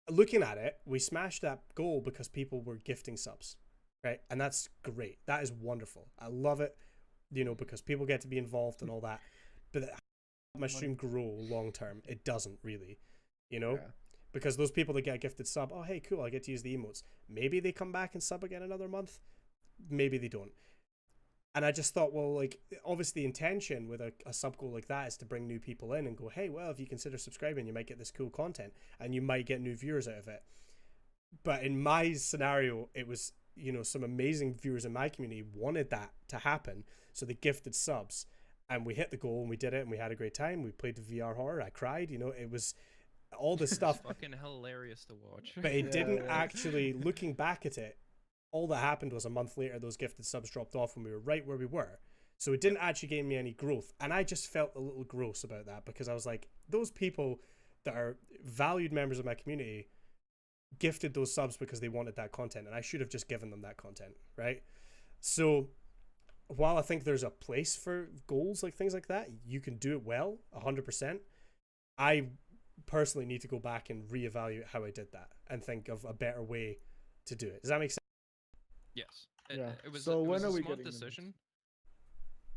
looking at it, we smashed that goal because people were gifting subs, right? And that's great. That is wonderful. I love it, because people get to be involved and all that. But my stream grow long term, it doesn't really, Yeah. because those people that get a gifted sub, oh hey, cool, I get to use the emotes. Maybe they come back and sub again another month. Maybe they don't. And I just thought, well, like, obviously the intention with a sub goal like that is to bring new people in and go, hey, well, if you consider subscribing, you might get this cool content and you might get new viewers out of it. But in my scenario, it was, some amazing viewers in my community wanted that to happen. So they gifted subs and we hit the goal and we did it and we had a great time. We played the VR horror. I cried, it was all this stuff. It's fucking hilarious to watch. But it didn't Yeah. actually, looking back at it, all that happened was a month later, those gifted subs dropped off and we were right where we were. So it didn't actually gain me any growth. And I just felt a little gross about that because I was like, those people that are valued members of my community gifted those subs because they wanted that content, and I should have just given them that content, right? So while I think there's a place for goals, like things like that, you can do it well, 100%. I personally need to go back and reevaluate how I did that and think of a better way to do it. Does that make sense? Yes. Yeah. It was, So it when was are a we smart getting the next? decision.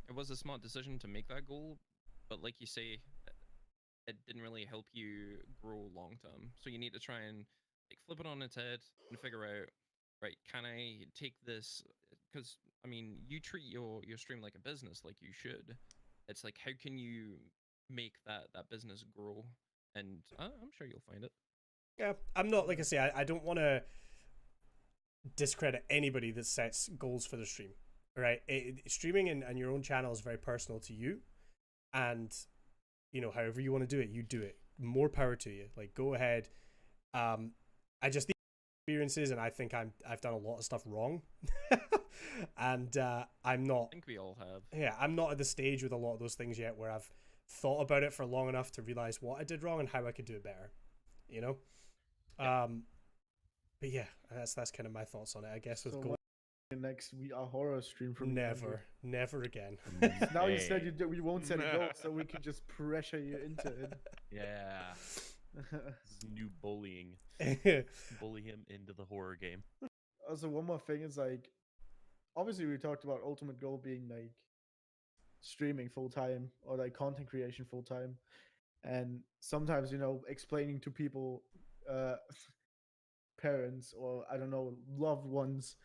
It was a smart decision to make that goal, but like you say, it didn't really help you grow long term. So you need to try and like flip it on its head and figure out, right, can I take this? Because I mean, you treat your stream like a business, like you should. It's like, how can you make that business grow? And I'm sure you'll find it. Yeah, I'm not, like I say, I don't want to discredit anybody that sets goals for the stream, right? Streaming and your own channel is very personal to you, and however you want to do it, you do it. More power to you. Like, go ahead. I just think experiences, and I think I've done a lot of stuff wrong, and I'm not. I think we all have. Yeah, I'm not at the stage with a lot of those things yet where I've thought about it for long enough to realize what I did wrong and how I could do it better. Yeah. But yeah, that's kind of my thoughts on it, I guess. With So goals, when next VR horror stream from you, Andrew? never again. Now you Hey. said we won't set a goal, so we can just pressure you into it. Yeah. This is new bullying. Bully him into the horror game. Also, one more thing is like, obviously we talked about ultimate goal being like streaming full time or like content creation full time, and sometimes explaining to people, parents or I don't know loved ones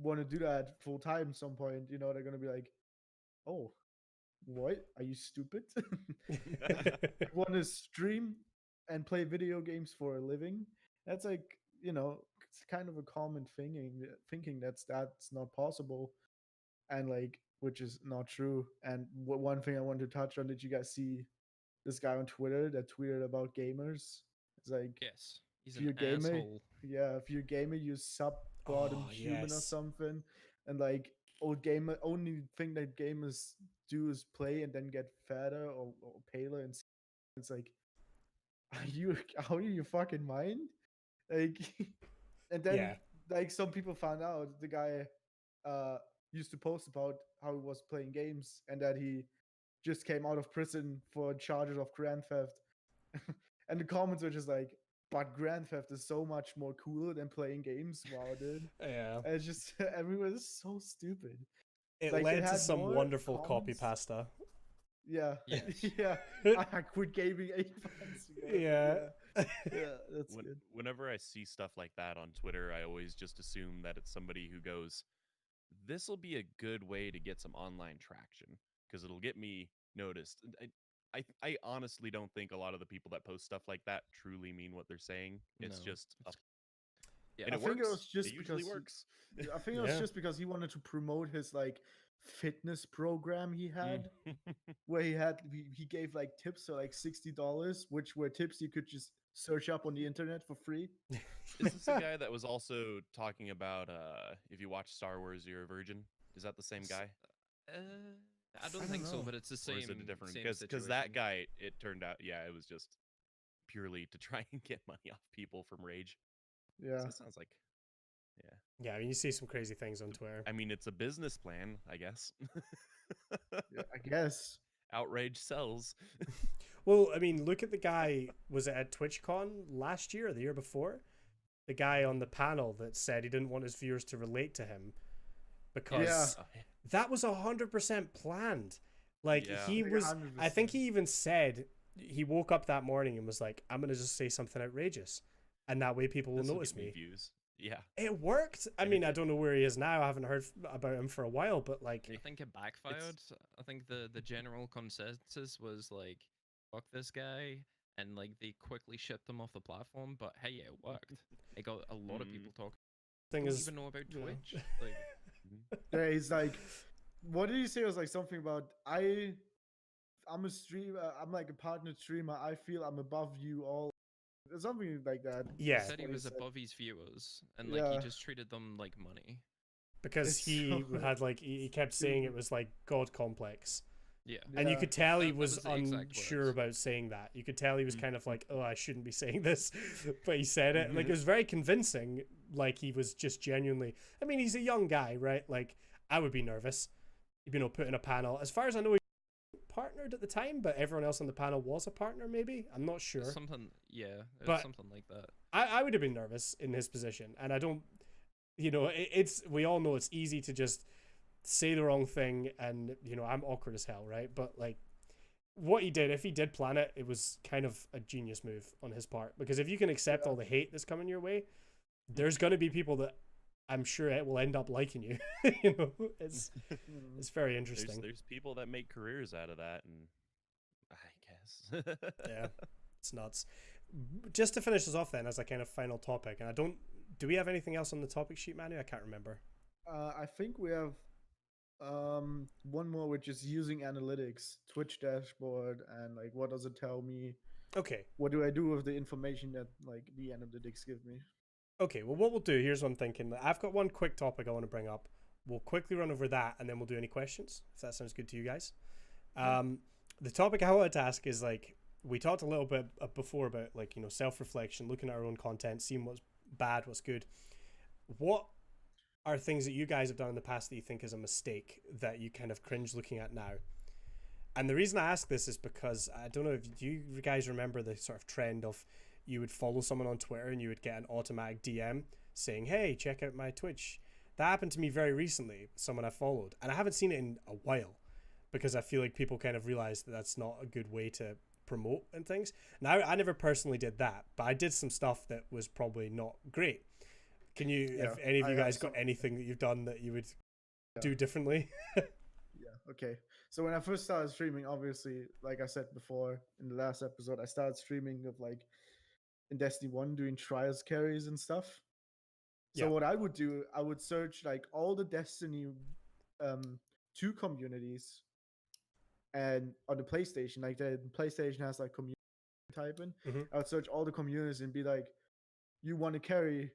want to do that full time. Some point, they're gonna be like, "Oh, what? Are you stupid? Want to stream and play video games for a living?" That's like, it's kind of a common thinking that's not possible, and like, which is not true. And one thing I want to touch on, did you guys see this guy on Twitter that tweeted about gamers? It's like, Yes. He's if you're an gamer, asshole. yeah, if you're gamer, you sub bottom Oh, human or yes. something, and like only thing that gamers do is play and then get fatter or paler and It's like, are you out of your fucking mind? Like, and then Yeah. like some people found out the guy used to post about how he was playing games and that he just came out of prison for charges of grand theft. And the comments were just like, but grand theft is so much more cooler than playing games. Wow, dude. Yeah. And it's just everyone is so stupid. It Like, led to some more wonderful copy comments. pasta. Yeah. Yes. Yeah. I quit gaming 8 months ago. Yeah. Yeah, that's good. Whenever I see stuff like that on Twitter, I always just assume that it's somebody who goes, "This will be a good way to get some online traction because it'll get me noticed." I honestly don't think a lot of the people that post stuff like that truly mean what they're saying. It's No, just a Yeah, and I it think works. it was just It usually because works. I think it was Yeah. just because he wanted to promote his like fitness program he had, Mm. where he gave like tips for like $60, which were tips you could just search up on the internet for free. Is this the guy that was also talking about if you watch Star Wars, you're a virgin? Is that the same guy? I don't don't think so, know. but it's the Or same. is it a different? Same Because situation. that guy, it turned out, yeah, it was just purely to try and get money off people from Rage. Yeah. So it sounds like, yeah. Yeah, I mean, you see some crazy things on Twitter. I mean, it's a business plan, I guess. Yeah, I guess. Outrage sells. Well, I mean, look at the guy, was it at TwitchCon last year or the year before? The guy on the panel that said he didn't want his viewers to relate to him because that was 100% planned. Like Yeah. he Like was, I think 100%. he even said he woke up that morning and was like, I'm going to just say something outrageous. And that way people will This'll notice get me. Views. Yeah. It worked. I And mean, it I did. don't know where he is now. I haven't heard about him for a while, but like, I think it backfired. I think the general consensus was like, "Fuck this guy," and like they quickly shipped him off the platform. But hey, it worked. It got a lot of people talking. thing Don't is, even know about you know. Twitch. Like, Mhm. Yeah, he's like, what did he say? It was like something about I'm a streamer. I'm like a partner streamer. I feel I'm above you all. Something like that. he Yeah, said he what he was said. above his viewers, and like he Yeah. just treated them like money. because It's he so had like he kept saying it stupid. was like God complex. Yeah. And you Yeah. could tell he That was was the exact unsure words. about saying that. You could tell he was Mm. kind of like, oh, I shouldn't be saying this. But he said it. Like, Mhm. it was very convincing. Like, he was just genuinely. I mean, he's a young guy, right? Like, I would be nervous, you know, put in a panel. As far as I know, he wasn't partnered at the time, but everyone else on the panel was a partner, maybe. I'm not sure. Something, yeah, it But- was something like that. I would have been nervous in his position. And I don't, you know, it's, we all know it's easy to just say the wrong thing. And, you know, I'm awkward as hell, right? But, like, what he did, if he did plan it, it was kind of a genius move on his part. Because if you can accept Yeah. all the hate that's coming your way, there's going to be people that I'm sure it will end up liking you. You know, it's very interesting. There's people that make careers out of that, and I guess. Yeah, it's nuts. Just to finish this off, then, as a kind of final topic, and I don't. Do we have anything else on the topic sheet, Manu? I can't remember. I think we have one more, which is using analytics, Twitch dashboard, and like what does it tell me? Okay. What do I do with the information that like the analytics give me? Okay, well, what we'll do, here's what I'm thinking. I've got one quick topic I want to bring up. We'll quickly run over that, and then we'll do any questions, if that sounds good to you guys. The topic I wanted to ask is, like, we talked a little bit before about, like, you know, self-reflection, looking at our own content, seeing what's bad, what's good. What are things that you guys have done in the past that you think is a mistake that you kind of cringe looking at now? And the reason I ask this is because I don't know if do you guys remember the sort of trend of you would follow someone on Twitter and you would get an automatic DM saying, hey, check out my Twitch. That happened to me very recently, someone I followed. And I haven't seen it in a while because I feel like people kind of realize that that's not a good way to promote and things. Now, I never personally did that, but I did some stuff that was probably not great. Can you, Yeah, if any of I you have guys got some- anything that you've done that you would Yeah. do differently? Yeah, okay. So when I first started streaming, obviously, like I said before in the last episode, I started streaming of like in Destiny 1 doing trials carries and stuff. So Yeah. what I would do, I would search like all the Destiny 2 communities and on the PlayStation, like the PlayStation has like community type in. Mhm. I would search all the communities and be like, you want to carry,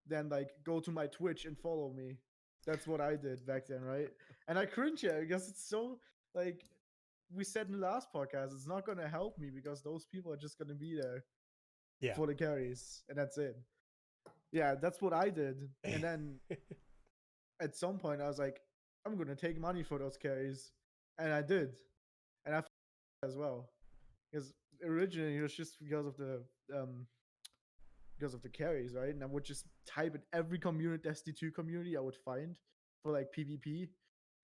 then like go to my Twitch and follow me. That's what I did back then, right? And I cringe at it because it's so like we said in the last podcast, it's not gonna help me because those people are just gonna be there Yeah. for the carries, and that's it. Yeah, that's what I did. And then at some point, I was like, I'm gonna take money for those carries, and I did, and I as well, because originally it was just because of the carries, right? And I would just type in every community, Destiny 2 community I would find for like PvP,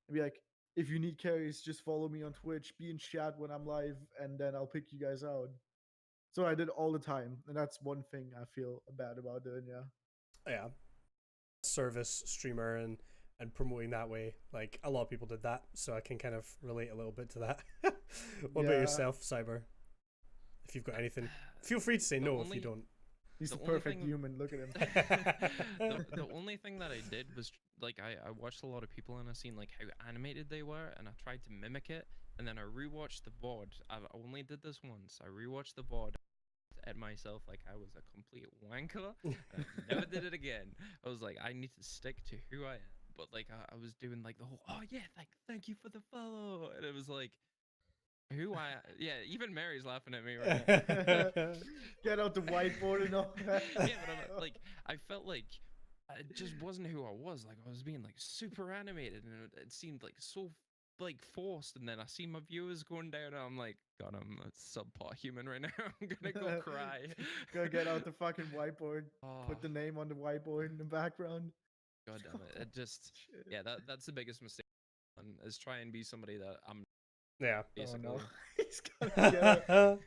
and be like, if you need carries, just follow me on Twitch, be in chat when I'm live, and then I'll pick you guys out. So I did all the time, and that's one thing I feel bad about doing. Yeah. Yeah. Service streamer and promoting that way. Like a lot of people did that, so I can kind of relate a little bit to that. What about Yeah. yourself, Cyber? If you've got anything, feel free to say The no if only- you don't. He's The the only perfect thing- human. Look at him. The only thing that I did was like I watched a lot of people and I seen like how animated they were, and I tried to mimic it, and then I rewatched the VOD. I only did this once. I rewatched the VOD at myself like I was a complete wanker. And I never did it again. I was like, I need to stick to who I am. But like I was doing like the whole, oh yeah, thank you for the follow, and it was like, yeah, even Mary's laughing at me right now. Get out the whiteboard and all that. Yeah, but like I felt like it just wasn't who I was. Like I was being like super animated, and it seemed like so like forced. And then I see my viewers going down, and I'm like, God, I'm a subpar human right now. I'm gonna go cry. Go get out the fucking whiteboard. Oh, Put the name on the whiteboard in the background. God damn it! It just Shit. yeah, that's the biggest mistake. Is try and be somebody that I'm Yeah. basically. Oh no. He's gonna get out.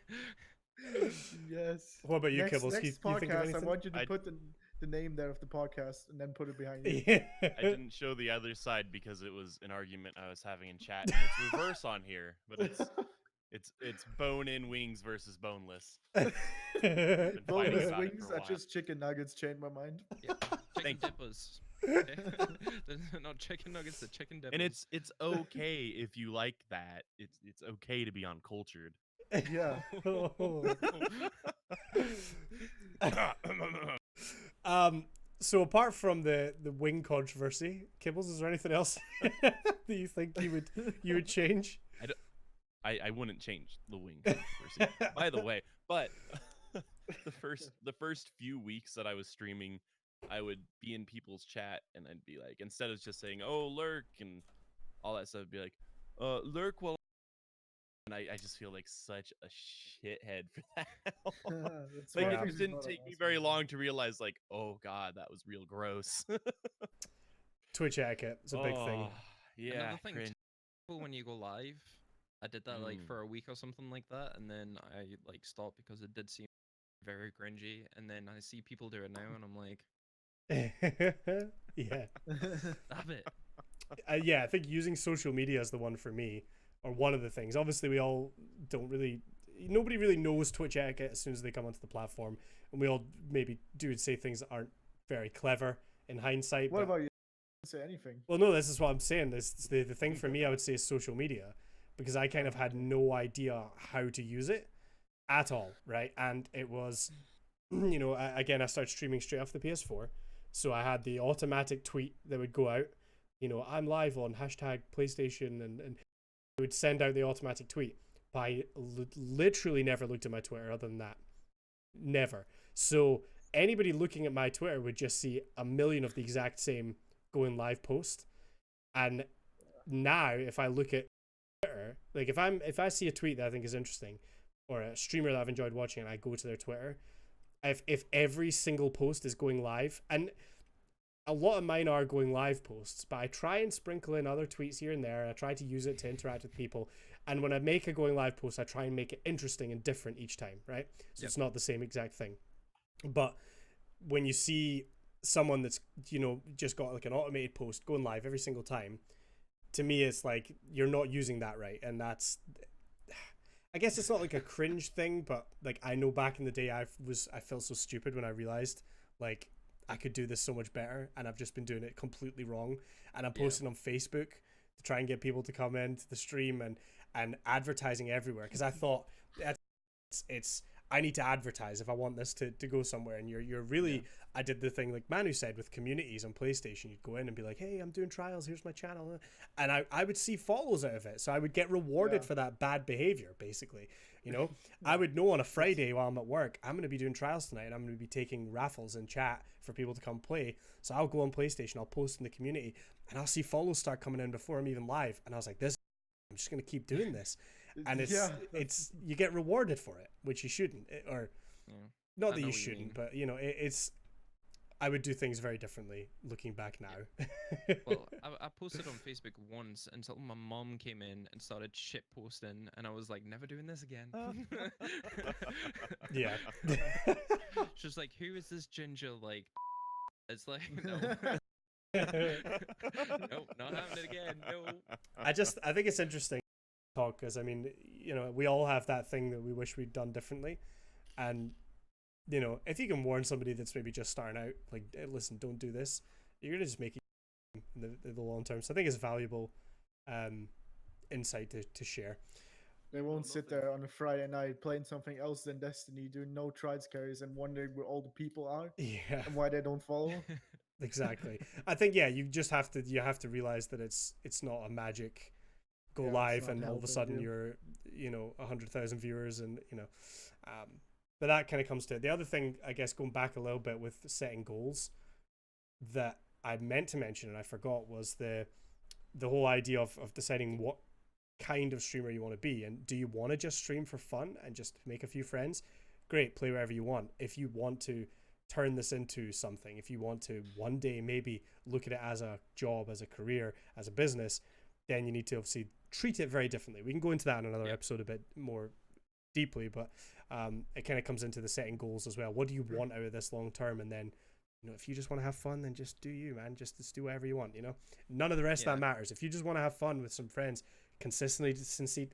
Yes. What about you, next, Kibbles? Next You think of podcast, I anything? want you to I- put the name there of the podcast and then put it behind you. Yeah. I didn't show the other side because it was an argument I was having in chat. And it's reverse on here, but it's bone-in wings versus boneless. Been fighting Boneless about it wings for a are while. just chicken nuggets. Changed my mind. Yeah, chicken Thank you. dippers. They're not chicken nuggets, they're chicken dippers. And it's okay if you like that. It's okay to be uncultured. Yeah. So apart from the wing controversy, Kibbles, is there anything else that you think you would change? I wouldn't change the wing controversy, by the way. But the first few weeks that I was streaming, I would be in people's chat and I'd be like, instead of just saying, "Oh, lurk" and all that stuff, I'd be like, "Lurk while," and I just feel like such a shithead for that. That's Like one it thing just didn't about take me us, very man. long to realize, like, oh god, that was real gross. Twitch etiquette is a big thing. Oh, Yeah, Another thing cringe. too, when you go live, I did that like Mm. for a week or something like that, and then I like stopped because it did seem very cringy. And then I see people do it now, and I'm like, Yeah. stop it. Yeah, I think using social media is the one for me, or one of the things. Obviously, we all don't really, nobody really knows Twitch etiquette as soon as they come onto the platform, and we all maybe do say things that aren't very clever in hindsight. What but- about you? Didn't say anything. Well, no, this is what I'm saying. The thing for me, I would say, is social media, because I kind of had no idea how to use it at all, right? And it was, you know, again, I started streaming straight off the PS4, so I had the automatic tweet that would go out, you know, I'm live on hashtag PlayStation, and it would send out the automatic tweet. But I literally never looked at my Twitter other than that. Never. So anybody looking at my Twitter would just see a million of the exact same going live post. And now if I look at Twitter, like if I see a tweet that I think is interesting, or a streamer that I've enjoyed watching, and I go to their Twitter, if every single post is going live, and a lot of mine are going live posts, but I try and sprinkle in other tweets here and there, and I try to use it to interact with people. And when I make a going live post, I try and make it interesting and different each time, right? So Yep. it's not the same exact thing. But when you see someone that's, you know, just got like an automated post going live every single time, to me it's like you're not using that right. And that's, I guess it's not like a cringe thing, but like I know back in the day I felt so stupid when I realized like I could do this so much better, and I've just been doing it completely wrong. And I'm Yeah. posting on Facebook to try and get people to come into the stream, and advertising everywhere, because I thought it's I need to advertise if I want this to go somewhere. And you're really, I did the thing like Manu said with communities on PlayStation. You'd go in and be like, hey, I'm doing trials. Here's my channel. And I would see follows out of it. So I would get rewarded for that bad behavior, basically. You know, I would know on a Friday while I'm at work, I'm going to be doing trials tonight and I'm going to be taking raffles in chat for people to come play. So I'll go on PlayStation, I'll post in the community, and I'll see follows start coming in before I'm even live. And I was like, I'm just going to keep doing this. And it's you get rewarded for it, which you shouldn't, or not that you shouldn't, but you know, it's I would do things very differently looking back now. Well, I posted on Facebook once until my mom came in and started shit posting, and I was like, never doing this again. Yeah. She's like, who is this ginger? Like, it's like, no. Nope, not having it again. No. I think it's interesting to talk because, I mean, you know, we all have that thing that we wish we'd done differently. And, you know, if you can warn somebody that's maybe just starting out, like, hey, listen, don't do this, you're going to just make it in the long term. So I think it's valuable insight to share. They won't sit there on a Friday night playing something else than Destiny, doing no trials carries and wondering where all the people are and why they don't follow. Exactly. I think you just have to realize that it's not a magic go live and all of a sudden you're 100,000 viewers and but that kind of comes to it. The other thing, I guess, going back a little bit with setting goals that I meant to mention and I forgot was the whole idea of deciding what kind of streamer you want to be. And do you want to just stream for fun and just make a few friends? Great, play wherever you want. If you want to turn this into something, if you want to one day maybe look at it as a job, as a career, as a business, then you need to obviously treat it very differently. We can go into that in another episode a bit more deeply, but it kind of comes into the setting goals as well. What do you want out of this long term? And then, if you just want to have fun, then just do you, man. Just do whatever you want, None of the rest of that matters. If you just want to have fun with some friends, consistency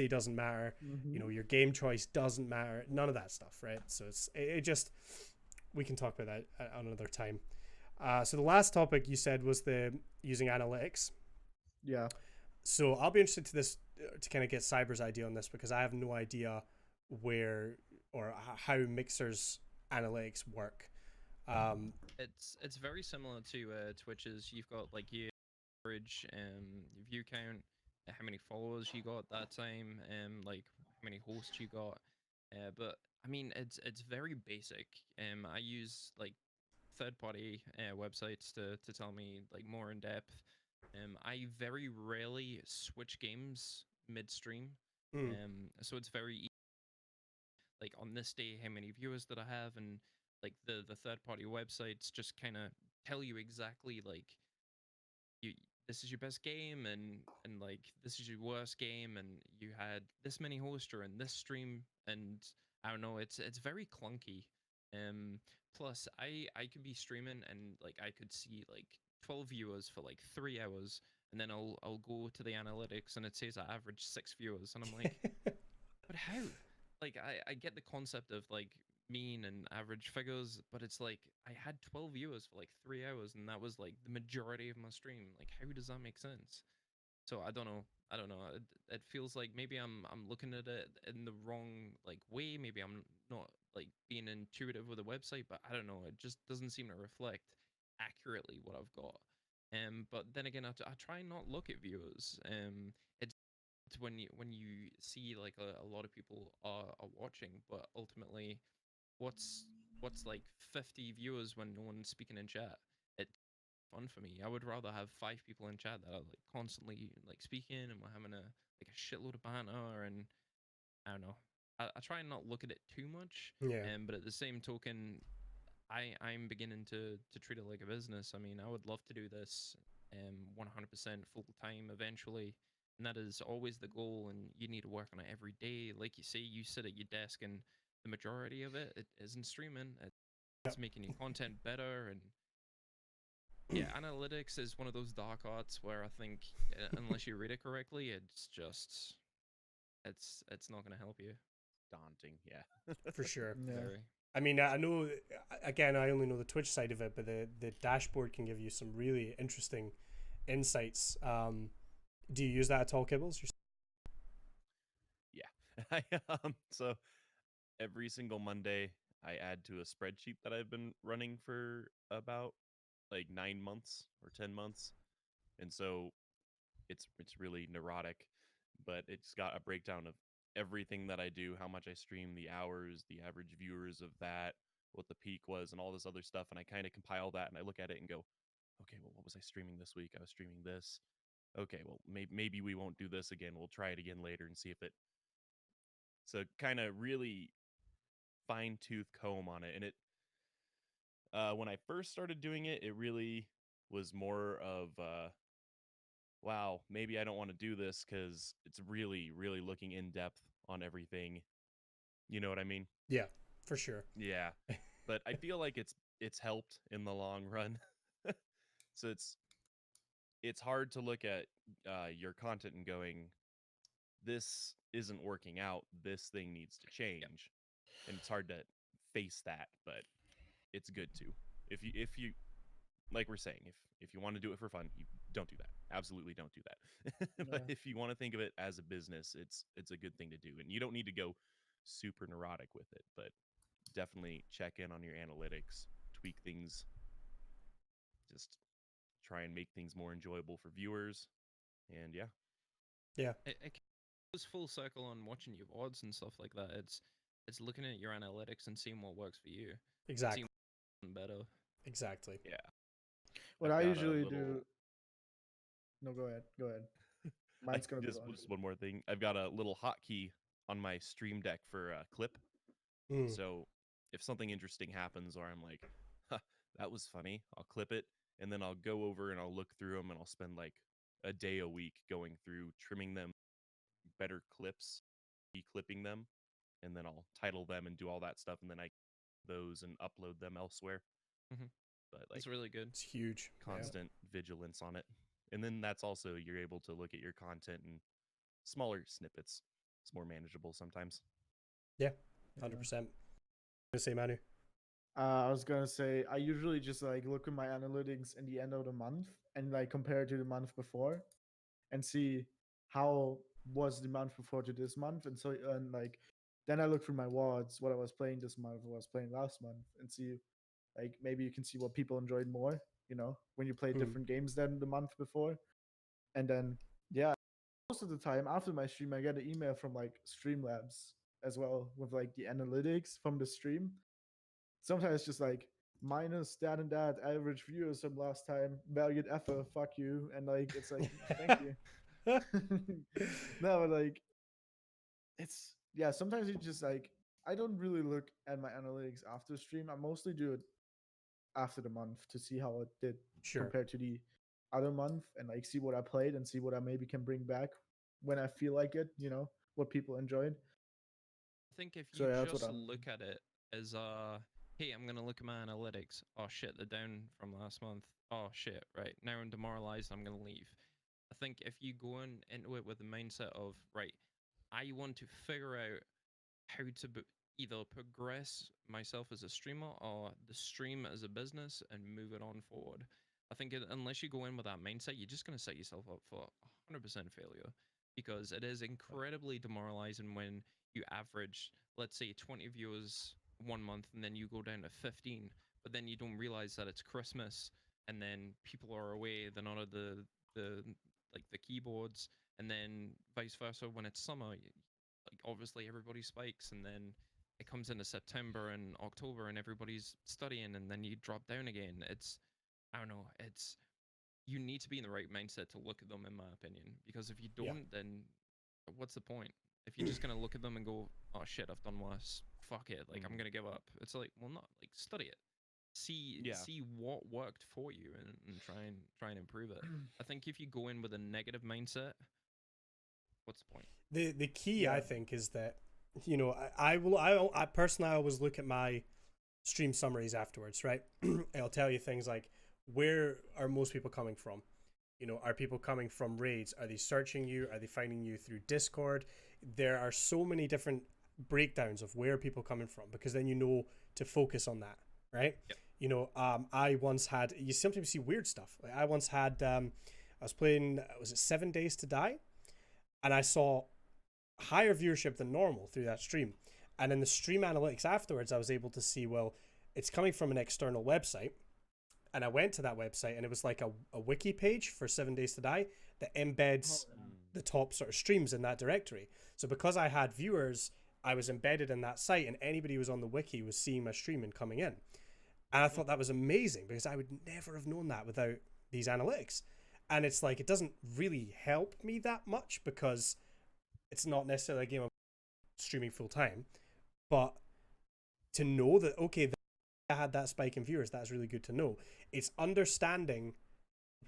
doesn't matter. Your game choice doesn't matter. None of that stuff, right? So it just, we can talk about that another time. So the last topic you said was the using analytics. Yeah. So I'll be interested to kind of get Cyber's idea on this, because I have no idea where or how Mixer's analytics work. It's very similar to Twitch's. You've got like your average view count, how many followers you got that time, like how many hosts you got. But I mean, it's very basic. I use like third-party websites to tell me like more in depth. I very rarely switch games midstream. So it's very easy. Like on this day, how many viewers did I have, and like the third-party websites just kind of tell you exactly like this is your best game and like this is your worst game, and you had this many hosts in this stream, and I don't know, it's very clunky. Plus I could be streaming and like I could see like 12 viewers for like 3 hours, and then I'll go to the analytics and it says I average 6 viewers, and I'm like, but how? Like I get the concept of like mean and average figures, but it's like I had 12 viewers for like 3 hours, and that was like the majority of my stream. Like, how does that make sense? So I don't know. It feels like maybe I'm looking at it in the wrong like way. Maybe I'm not like being intuitive with the website, but I don't know. It just doesn't seem to reflect accurately what I've got. But then again, I try not look at viewers. It's when you see like a lot of people are watching, but ultimately, what's like 50 viewers when no one's speaking in chat? It's fun for me. I would rather have 5 people in chat that are like constantly like speaking, and we're having a shitload of banter, and I don't know. I try and not look at it too much. But at the same token, I'm beginning to treat it like a business. I mean, I would love to do this 100% full time eventually, and that is always the goal, and you need to work on it every day. Like you say, you sit at your desk, and the majority of it isn't streaming. It's making your content better, and yeah, analytics is one of those dark arts where I think unless you read it correctly, it's not going to help you. Daunting, yeah. For sure. Yeah. Very. I mean, I know, again, I only know the Twitch side of it, but the dashboard can give you some really interesting insights. Do you use that at all, Kibbles? So every single Monday, I add to a spreadsheet that I've been running for about like 9 months or 10 months, and so it's really neurotic, but it's got a breakdown of everything that I do, how much I stream, the hours, the average viewers of that, what the peak was, and all this other stuff. And I kind of compile that and I look at it and go, okay, well, what was I streaming this week? I was streaming this. Okay, well, maybe we won't do this again. We'll try it again later and see if it. So kind of really fine tooth comb on it, and it. When I first started doing it, it really was more of wow, maybe I don't want to do this because it's really, really looking in depth on everything. You know what I mean? Yeah, for sure. Yeah. But I feel like it's helped in the long run. So it's hard to look at your content and going, this isn't working out. This thing needs to change. And it's hard to face that, but it's good to. If you like we're saying, if you want to do it for fun, you don't do that. Absolutely don't do that. But Yeah. if you want to think of it as a business, it's a good thing to do, and you don't need to go super neurotic with it, but definitely check in on your analytics, tweak things, just try and make things more enjoyable for viewers, and yeah. Yeah. It goes full circle on watching your VODs and stuff like that. It's looking at your analytics and seeing what works for you. Exactly. Seeing what's better. Exactly. Yeah. What I've I got a usually little do. No, go ahead. Go ahead. I Mine's gonna be just long. one more thing. I've got a little hotkey on my stream deck for a clip. Mm. So if something interesting happens, or I'm like, huh, that was funny, I'll clip it, and then I'll go over and I'll look through them, and I'll spend like a day a week going through, trimming them, better clips, clipping them, and then I'll title them and do all that stuff, and then I those and upload them elsewhere. Mhm. But like It's really good. It's huge. Yeah. constant vigilance on it. And then that's also, you're able to look at your content in smaller snippets. It's more manageable sometimes. Yeah. 100%. Gonna say, Manu. I was gonna say I usually just like look at my analytics in the end of the month and like compare it to the month before, and see how was the month before to this month, and so and like then I look through my wards, what I was playing this month, what I was playing last month, and see like maybe you can see what people enjoyed more. You know, when you play Hmm. different games than the month before, and then yeah, most of the time after my stream I get an email from like Streamlabs as well with like the analytics from the stream. Sometimes it's just like minus that and that average viewers from last time, valued effort, fuck you, and like it's like thank you. No, but like it's yeah. Sometimes you just like I don't really look at my analytics after stream. I mostly do it after the month to see how it did Sure. compared to the other month, and like see what I played and see what I maybe can bring back when I feel like it. You know what people enjoyed. I think if So you yeah, that's what just I'm. look at it as hey, I'm gonna look at my analytics. Oh shit, they're down from last month. Oh shit, right now I'm demoralized. I'm gonna leave. I think if you go into it with the mindset of right, I want to figure out how to either progress myself as a streamer or the stream as a business and move it on forward. I think unless you go in with that mindset, you're just going to set yourself up for 100% failure, because it is incredibly demoralizing when you average, let's say, 20 viewers one month and then you go down to 15, but then you don't realize that it's Christmas and then people are away, they're not at the like the keyboards, and then vice versa when it's summer, like obviously everybody spikes, and then it comes into September and October and everybody's studying, and then you drop down again. It's, I don't know, it's, you need to be in the right mindset to look at them, in my opinion, because if you Yeah. don't, then what's the point? If you're just gonna look at them and go, oh shit, I've done worse, fuck it, like I'm gonna give up. It's like, well, not like, study it, Yeah. see what worked for you, and try and improve it. I think if you go in with a negative mindset, what's the point? The key, Yeah. I think, is that, you know, I personally, I always look at my stream summaries afterwards, right? I'll tell you things like, where are most people coming from? You know, are people coming from raids? Are they searching you? Are they finding you through Discord? There are so many different breakdowns of where people are coming from, because then you know to focus on that, right? Yep. You know, I once had, you sometimes see weird stuff. Like I once had, I was playing, was it 7 Days to Die? And I saw higher viewership than normal through that stream. And in the stream analytics afterwards, I was able to see, well, it's coming from an external website. And I went to that website, and it was like a wiki page for 7 Days to Die that embeds the top sort of streams in that directory. So because I had viewers, I was embedded in that site, and anybody who was on the wiki was seeing my stream and coming in. And I thought that was amazing, because I would never have known that without these analytics. And it's like, it doesn't really help me that much, because it's not necessarily a game I'm streaming full time. But to know that, okay, I had that spike in viewers, that's really good to know. It's understanding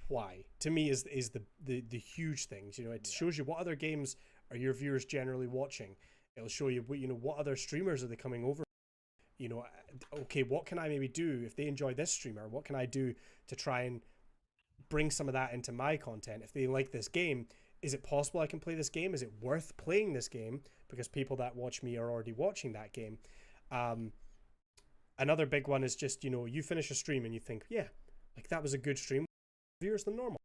why, to me, is the huge things. You know, it shows you what other games are your viewers generally watching. It'll show you what, you know, what other streamers are they coming over. You know, okay, what can I maybe do if they enjoy this streamer? What can I do to try and bring some of that into my content? If they like this game, is it possible I can play this game? Is it worth playing this game? Because people that watch me are already watching that game. Another big one is just, you know, you finish a stream and you think, yeah, like that was a good stream. Viewers than normal.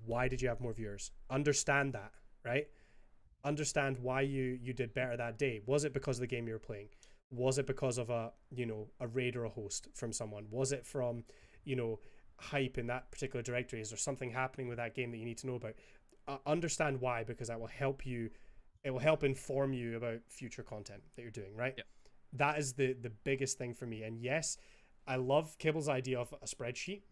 Why did you have more viewers? Understand that, right? Understand why you did better that day. Was it because of the game you were playing? Was it because of a raid or a host from someone? Was it from, you know, hype in that particular directory? Is there something happening with that game that you need to know about? Understand why, because that will help you. It will help inform you about future content that you're doing, right? Yep. That is the biggest thing for me. And yes, I love Kibble's idea of a spreadsheet.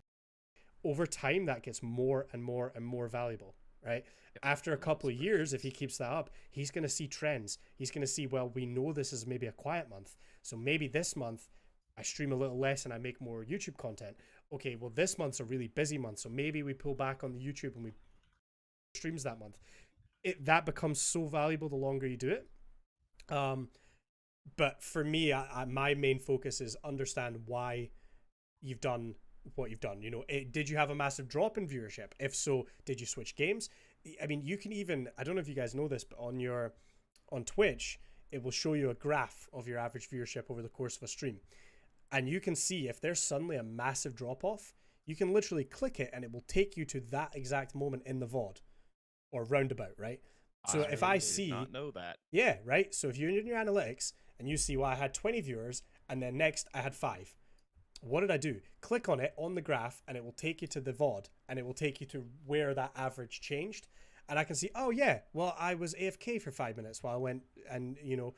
Over time, that gets more and more and more valuable, right? Yep. After a couple of years, if he keeps that up, he's going to see trends. He's going to see, well, we know this is maybe a quiet month. So maybe this month I stream a little less and I make more YouTube content. Okay, well, this month's a really busy month. So maybe we pull back on the YouTube and we streams that month. That becomes so valuable the longer you do it. But for me, my main focus is understand why you've done what you've done. You know, did you have a massive drop in viewership? If so, did you switch games? I mean, you can even, I don't know if you guys know this, but on Twitch, it will show you a graph of your average viewership over the course of a stream. And you can see if there's suddenly a massive drop off, you can literally click it and it will take you to that exact moment in the VOD or roundabout, right? So if I see, did not know that. Yeah, right. So if you're in your analytics and you see, well, I had 20 viewers and then next I had 5. What did I do? Click on it on the graph and it will take you to the VOD and it will take you to where that average changed. And I can see, oh yeah, well, I was AFK for 5 minutes while I went and, you know,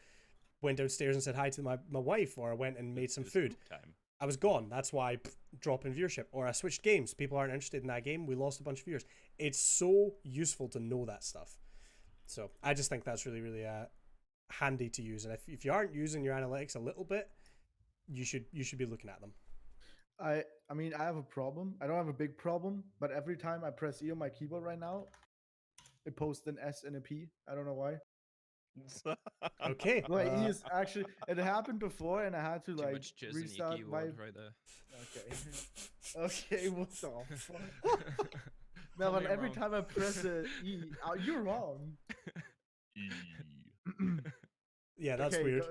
went downstairs and said hi to my wife, or I went and made some food. Time. I was gone. That's why drop in viewership. Or I switched games. People aren't interested in that game. We lost a bunch of viewers. It's so useful to know that stuff. So I just think that's really, really handy to use. And if you aren't using your analytics a little bit, you should be looking at them. I mean, I have a problem. I don't have a big problem, but every time I press E on my keyboard right now, it posts an S and a P. I don't know why. Okay. My E is actually, it happened before, and I had to Too like much jizz in your restart my. keyboard right there. Okay, what the fuck? No, Tell but me every wrong. time I press a E, you're wrong. Yeah, that's Okay, weird.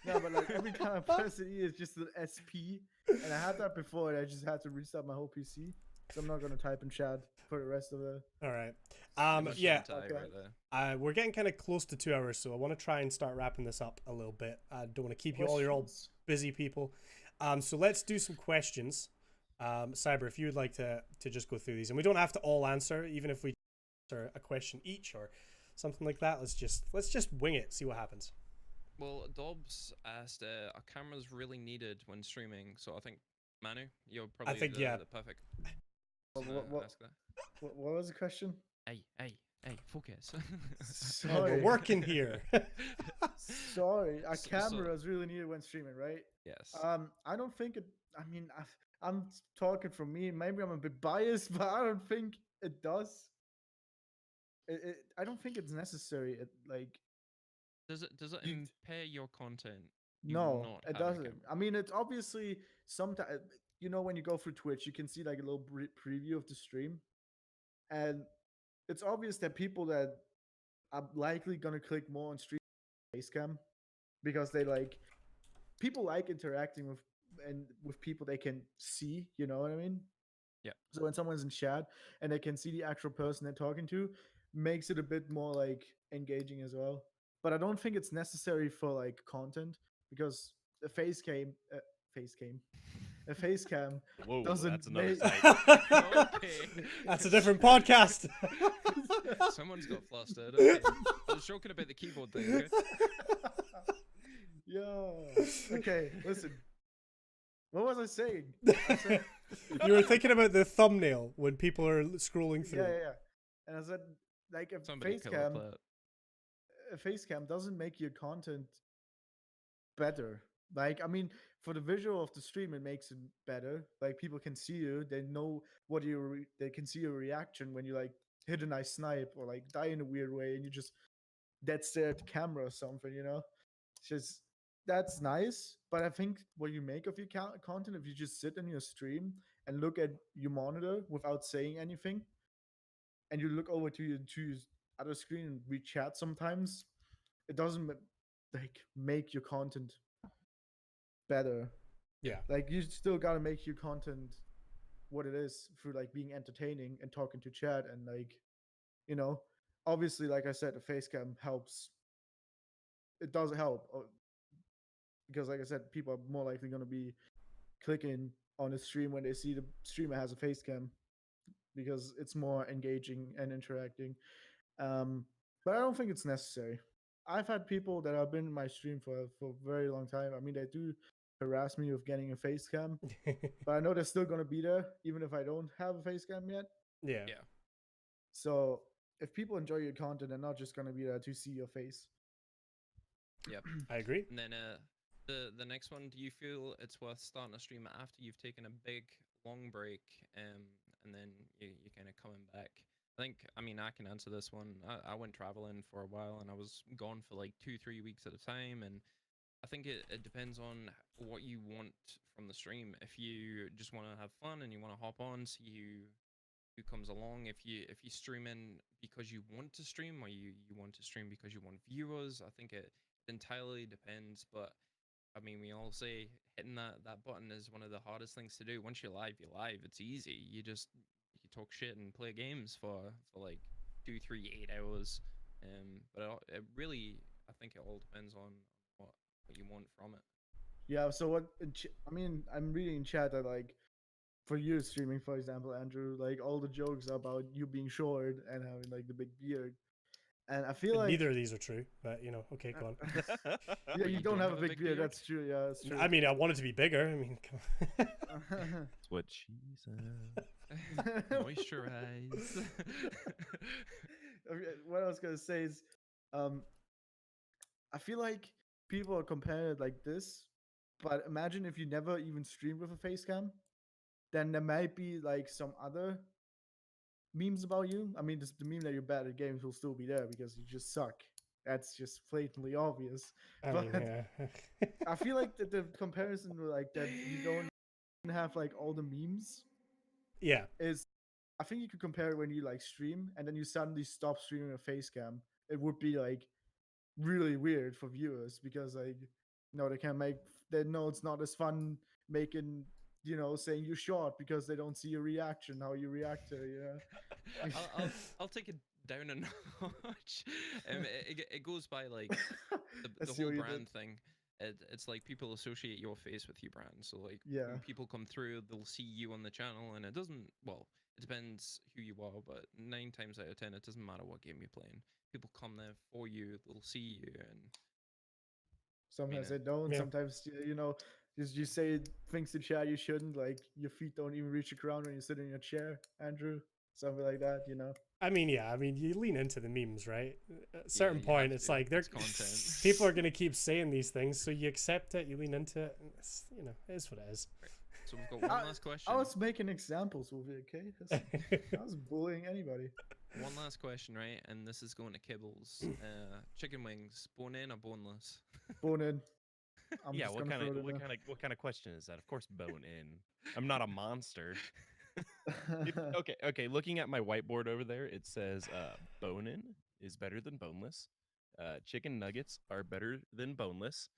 No, but like every time I press an E, it's just an SP, and I had that before, and I just had to restart my whole PC. So I'm not gonna type in chat for the rest of the. All right. Too much Yeah. hentai Okay. right there. We're getting kind of close to 2 hours, so I want to try and start wrapping this up a little bit. I don't want to keep you all. You're all Questions? busy people. So let's do some questions. Cyber, if you would like to just go through these, and we don't have to all answer, even if we answer a question each or something like that. Let's just wing it, see what happens. Well, Dobbs asked, are cameras really needed when streaming? So I think, Manu, you're probably think, the, yeah. the perfect What- person to what- ask that. What was the question? Hey, focus. Oh, we're Sorry. working here. Sorry, a So- camera is really needed when streaming, right? Yes. I don't think it. I mean, I'm talking from me. Maybe I'm a bit biased, but I don't think it does. I don't think it's necessary. Does it you- impair your content? You No, not it having a doesn't. camera? I mean, it's obviously sometimes. You know, when you go through Twitch, you can see like a little preview of the stream, and it's obvious that people that are likely gonna click more on stream face cam because people like interacting with people they can see. You know what I mean? Yeah. So when someone's in chat and they can see the actual person they're talking to, makes it a bit more like engaging as well. but I don't think it's necessary for like content because a a face cam Whoa, doesn't that's another make. site. Okay. That's a different podcast. Someone's got flustered. Okay. I was joking about the keyboard thing. Okay? Yo. Okay, listen. What was I saying? I said, You were thinking about the thumbnail when people are scrolling through. yeah. And I said, like Somebody kill that. a face cam doesn't make your content better. Like, I mean, for the visual of the stream, it makes it better. Like, people can see you. They know what they can see your reaction when you like hit a nice snipe or like die in a weird way, and you just dead stare at the camera or something. It's just that's nice. But I think what you make of your content, if you just sit in your stream and look at your monitor without saying anything, and you look over to your other screen and read chat sometimes, it doesn't like make your content better. Yeah. Like you still gotta make your content what it is through like being entertaining and talking to chat and like, you know, obviously, like I said, the face cam helps. It does help because, like I said, people are more likely gonna be clicking on a stream when they see the streamer has a face cam because it's more engaging and interacting. But I don't think it's necessary. I've had people that have been in my stream for a very long time. I mean, they do harass me with getting a face cam, but I know they're still gonna be there even if I don't have a face cam yet. Yeah. Yeah. So if people enjoy your content, they're not just gonna be there to see your face. Yep. I agree. And then the next one, do you feel it's worth starting a stream after you've taken a big long break, and then you kind of coming back? I mean, I can answer this one. I went traveling for a while and I was gone for like 2-3 weeks at a time, and I think it depends on what you want from the stream. If you just want to have fun and you want to hop on, see who comes along. If you stream in because you want to stream, or you want to stream because you want viewers, I think it entirely depends. But I mean, we all say hitting that button is one of the hardest things to do. Once you're live, you're live. It's easy. You talk shit and play games for like 2, 3, 8 hours. But it really, I think it all depends on what you want from it. Yeah. So what? I mean, I'm reading in chat that like for you streaming, for example, Andrew, like all the jokes are about you being short and having like the big beard. And I feel like Neither of these are true, but okay, go on. yeah, you don't have a big beard. That's true. Yeah, that's true. I mean, I want it to be bigger. I mean, come on. That's what she said. Moisturize. What I was gonna say is, I feel like people are comparing it like this, but imagine if you never even streamed with a face cam, then there might be like some other memes about you. I mean, the meme that you're bad at games will still be there because you just suck. That's just blatantly obvious. I mean, But yeah. I feel like that the comparison, like that you don't have like all the memes, Yeah. is I think you could compare it when you like stream and then you suddenly stop streaming a face cam. It would be like really weird for viewers because like no, they know it's not as fun making saying you're short because they don't see your reaction, how you react to it. I'll take it down a notch. It goes by like the see whole what you brand did. thing. It's like people associate your face with your brand. So like Yeah. when people come through, they'll see you on the channel, and it doesn't. Well, it depends who you are, but 9 times out of 10, it doesn't matter what game you're playing. People come there for you. They'll see you, and Sometimes mean they don't. Yeah. Sometimes just you say things to chat you shouldn't. Like your feet don't even reach the ground when you sit in your chair, Andrew. Something like that. I mean, yeah. I mean, you lean into the memes, right? At a certain you point, have it's to. like they're It's content. people are gonna keep saying these things, so you accept it, you lean into it. And it's, it is what it is. So we've got one last question. I was making examples with it. Okay, I was bullying anybody. One last question, right? And this is going to Kibbles. Chicken wings, bone in or boneless? Bone in. I'm Yeah, just what gonna kind of throw it in what kind of question is that? Of course, bone in. I'm not a monster. there. Okay. Looking at my whiteboard over there, it says bone in is better than boneless. Chicken nuggets are better than boneless.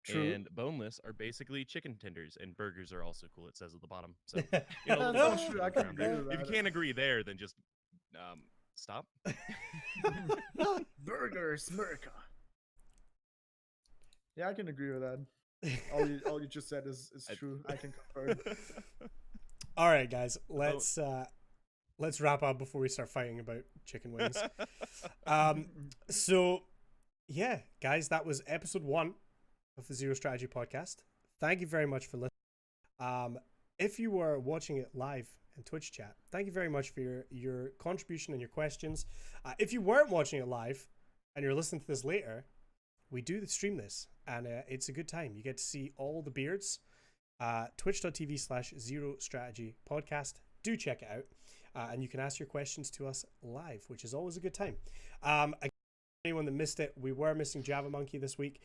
True. And boneless are basically chicken tenders, and burgers are also cool. It says at the bottom. So That's true. I can around there. agree with If you that. can't agree there, then just stop. Burger Smirka. Yeah, I can agree with that. All you just said is true. I can confirm. All right, guys, let's wrap up before we start fighting about chicken wings. So yeah, guys, that was episode 1 of the Zero Strategy podcast. Thank you very much for listening. If you were watching it live in Twitch chat, thank you very much for your contribution and your questions. If you weren't watching it live and you're listening to this later, we do stream this, and it's a good time. You get to see all the beards. Twitch.tv/Zero Strategy podcast. Do check it out, and you can ask your questions to us live, which is always a good time. Again, anyone that missed it, we were missing Java Monkey this week.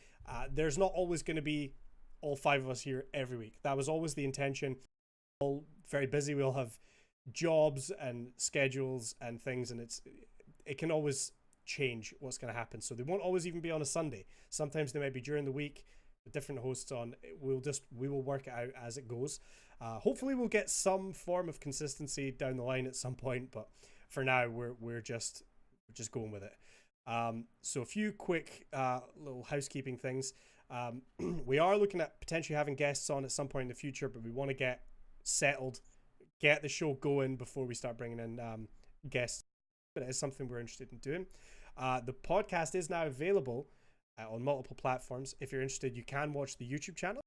There's not always going to be all 5 of us here every week. That was always the intention. We're all very busy. We all have jobs and schedules and things, and it can always change what's going to happen. So they won't always even be on a Sunday. Sometimes they might be during the week with different hosts on. We will work it out as it goes. Hopefully we'll get some form of consistency down the line at some point, but for now we're just going with it. So a few quick little housekeeping things. We are looking at potentially having guests on at some point in the future, but we want to get settled, get the show going before we start bringing in guests. But it is something we're interested in doing. The podcast is now available on multiple platforms. If you're interested, you can watch the YouTube channel.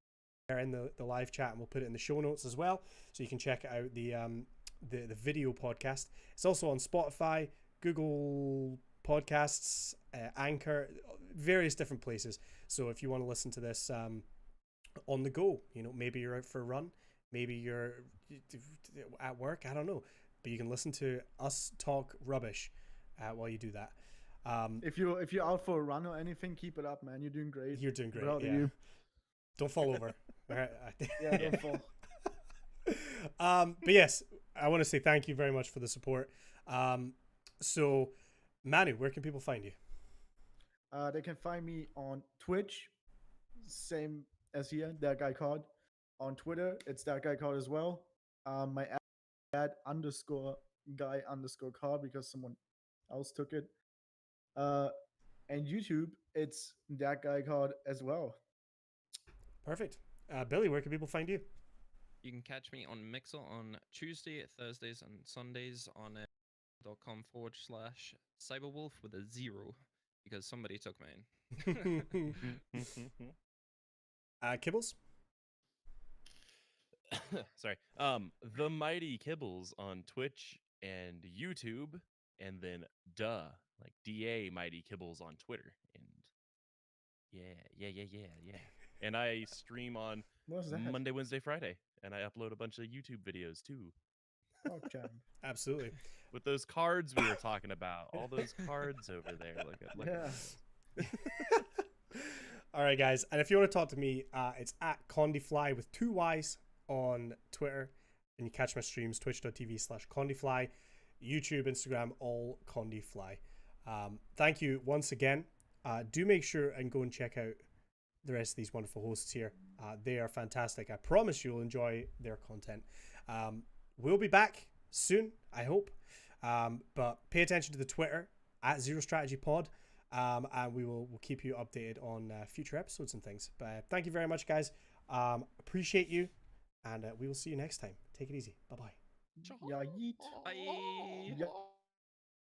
They're in the live chat, and we'll put it in the show notes as well, so you can check out the video podcast. It's also on Spotify, Google Podcasts, Anchor, various different places. So if you want to listen to this on the go, maybe you're out for a run, maybe you're at work, I don't know, but you can listen to us talk rubbish while you do that. If you're out for a run or anything, keep it up, man. You're doing great. You're doing great. Proud of Yeah. you. Don't fall over. Yeah, don't fall. But yes, I want to say thank you very much for the support. So Manu, where can people find you? They can find me on Twitch, same as here, that guy card. On Twitter, it's that guy card as well. My ad _guy_card because someone else took it. And YouTube, it's that guy card as well. Perfect. Billy, where can people find you? You can catch me on Mixer on Tuesday, Thursdays, and Sundays on .com/Cyberwolf with a 0 because somebody took mine. Kibbles? Sorry. The Mighty Kibbles on Twitch and YouTube, and then like DA Mighty Kibbles on Twitter. And yeah. And I stream on Monday, Wednesday, Friday, and I upload a bunch of YouTube videos too. Oh, Absolutely. With those cards we were talking about, all those cards over there. Look at All right, guys. And if you want to talk to me, it's at CondiFly with 2 Y's on Twitter. And you catch my streams, twitch.tv/CondiFly, YouTube, Instagram, all CondiFly. Thank you once again. Do make sure and go and check out the rest of these wonderful hosts here. They are fantastic. I promise you'll enjoy their content. We'll be back soon, I hope. But pay attention to the Twitter at Zero Strategy Pod. And we'll keep you updated on future episodes and things. But thank you very much, guys. Appreciate you, and we will see you next time. Take it easy. Bye-bye. Yeah, yeet. Bye. Yeah.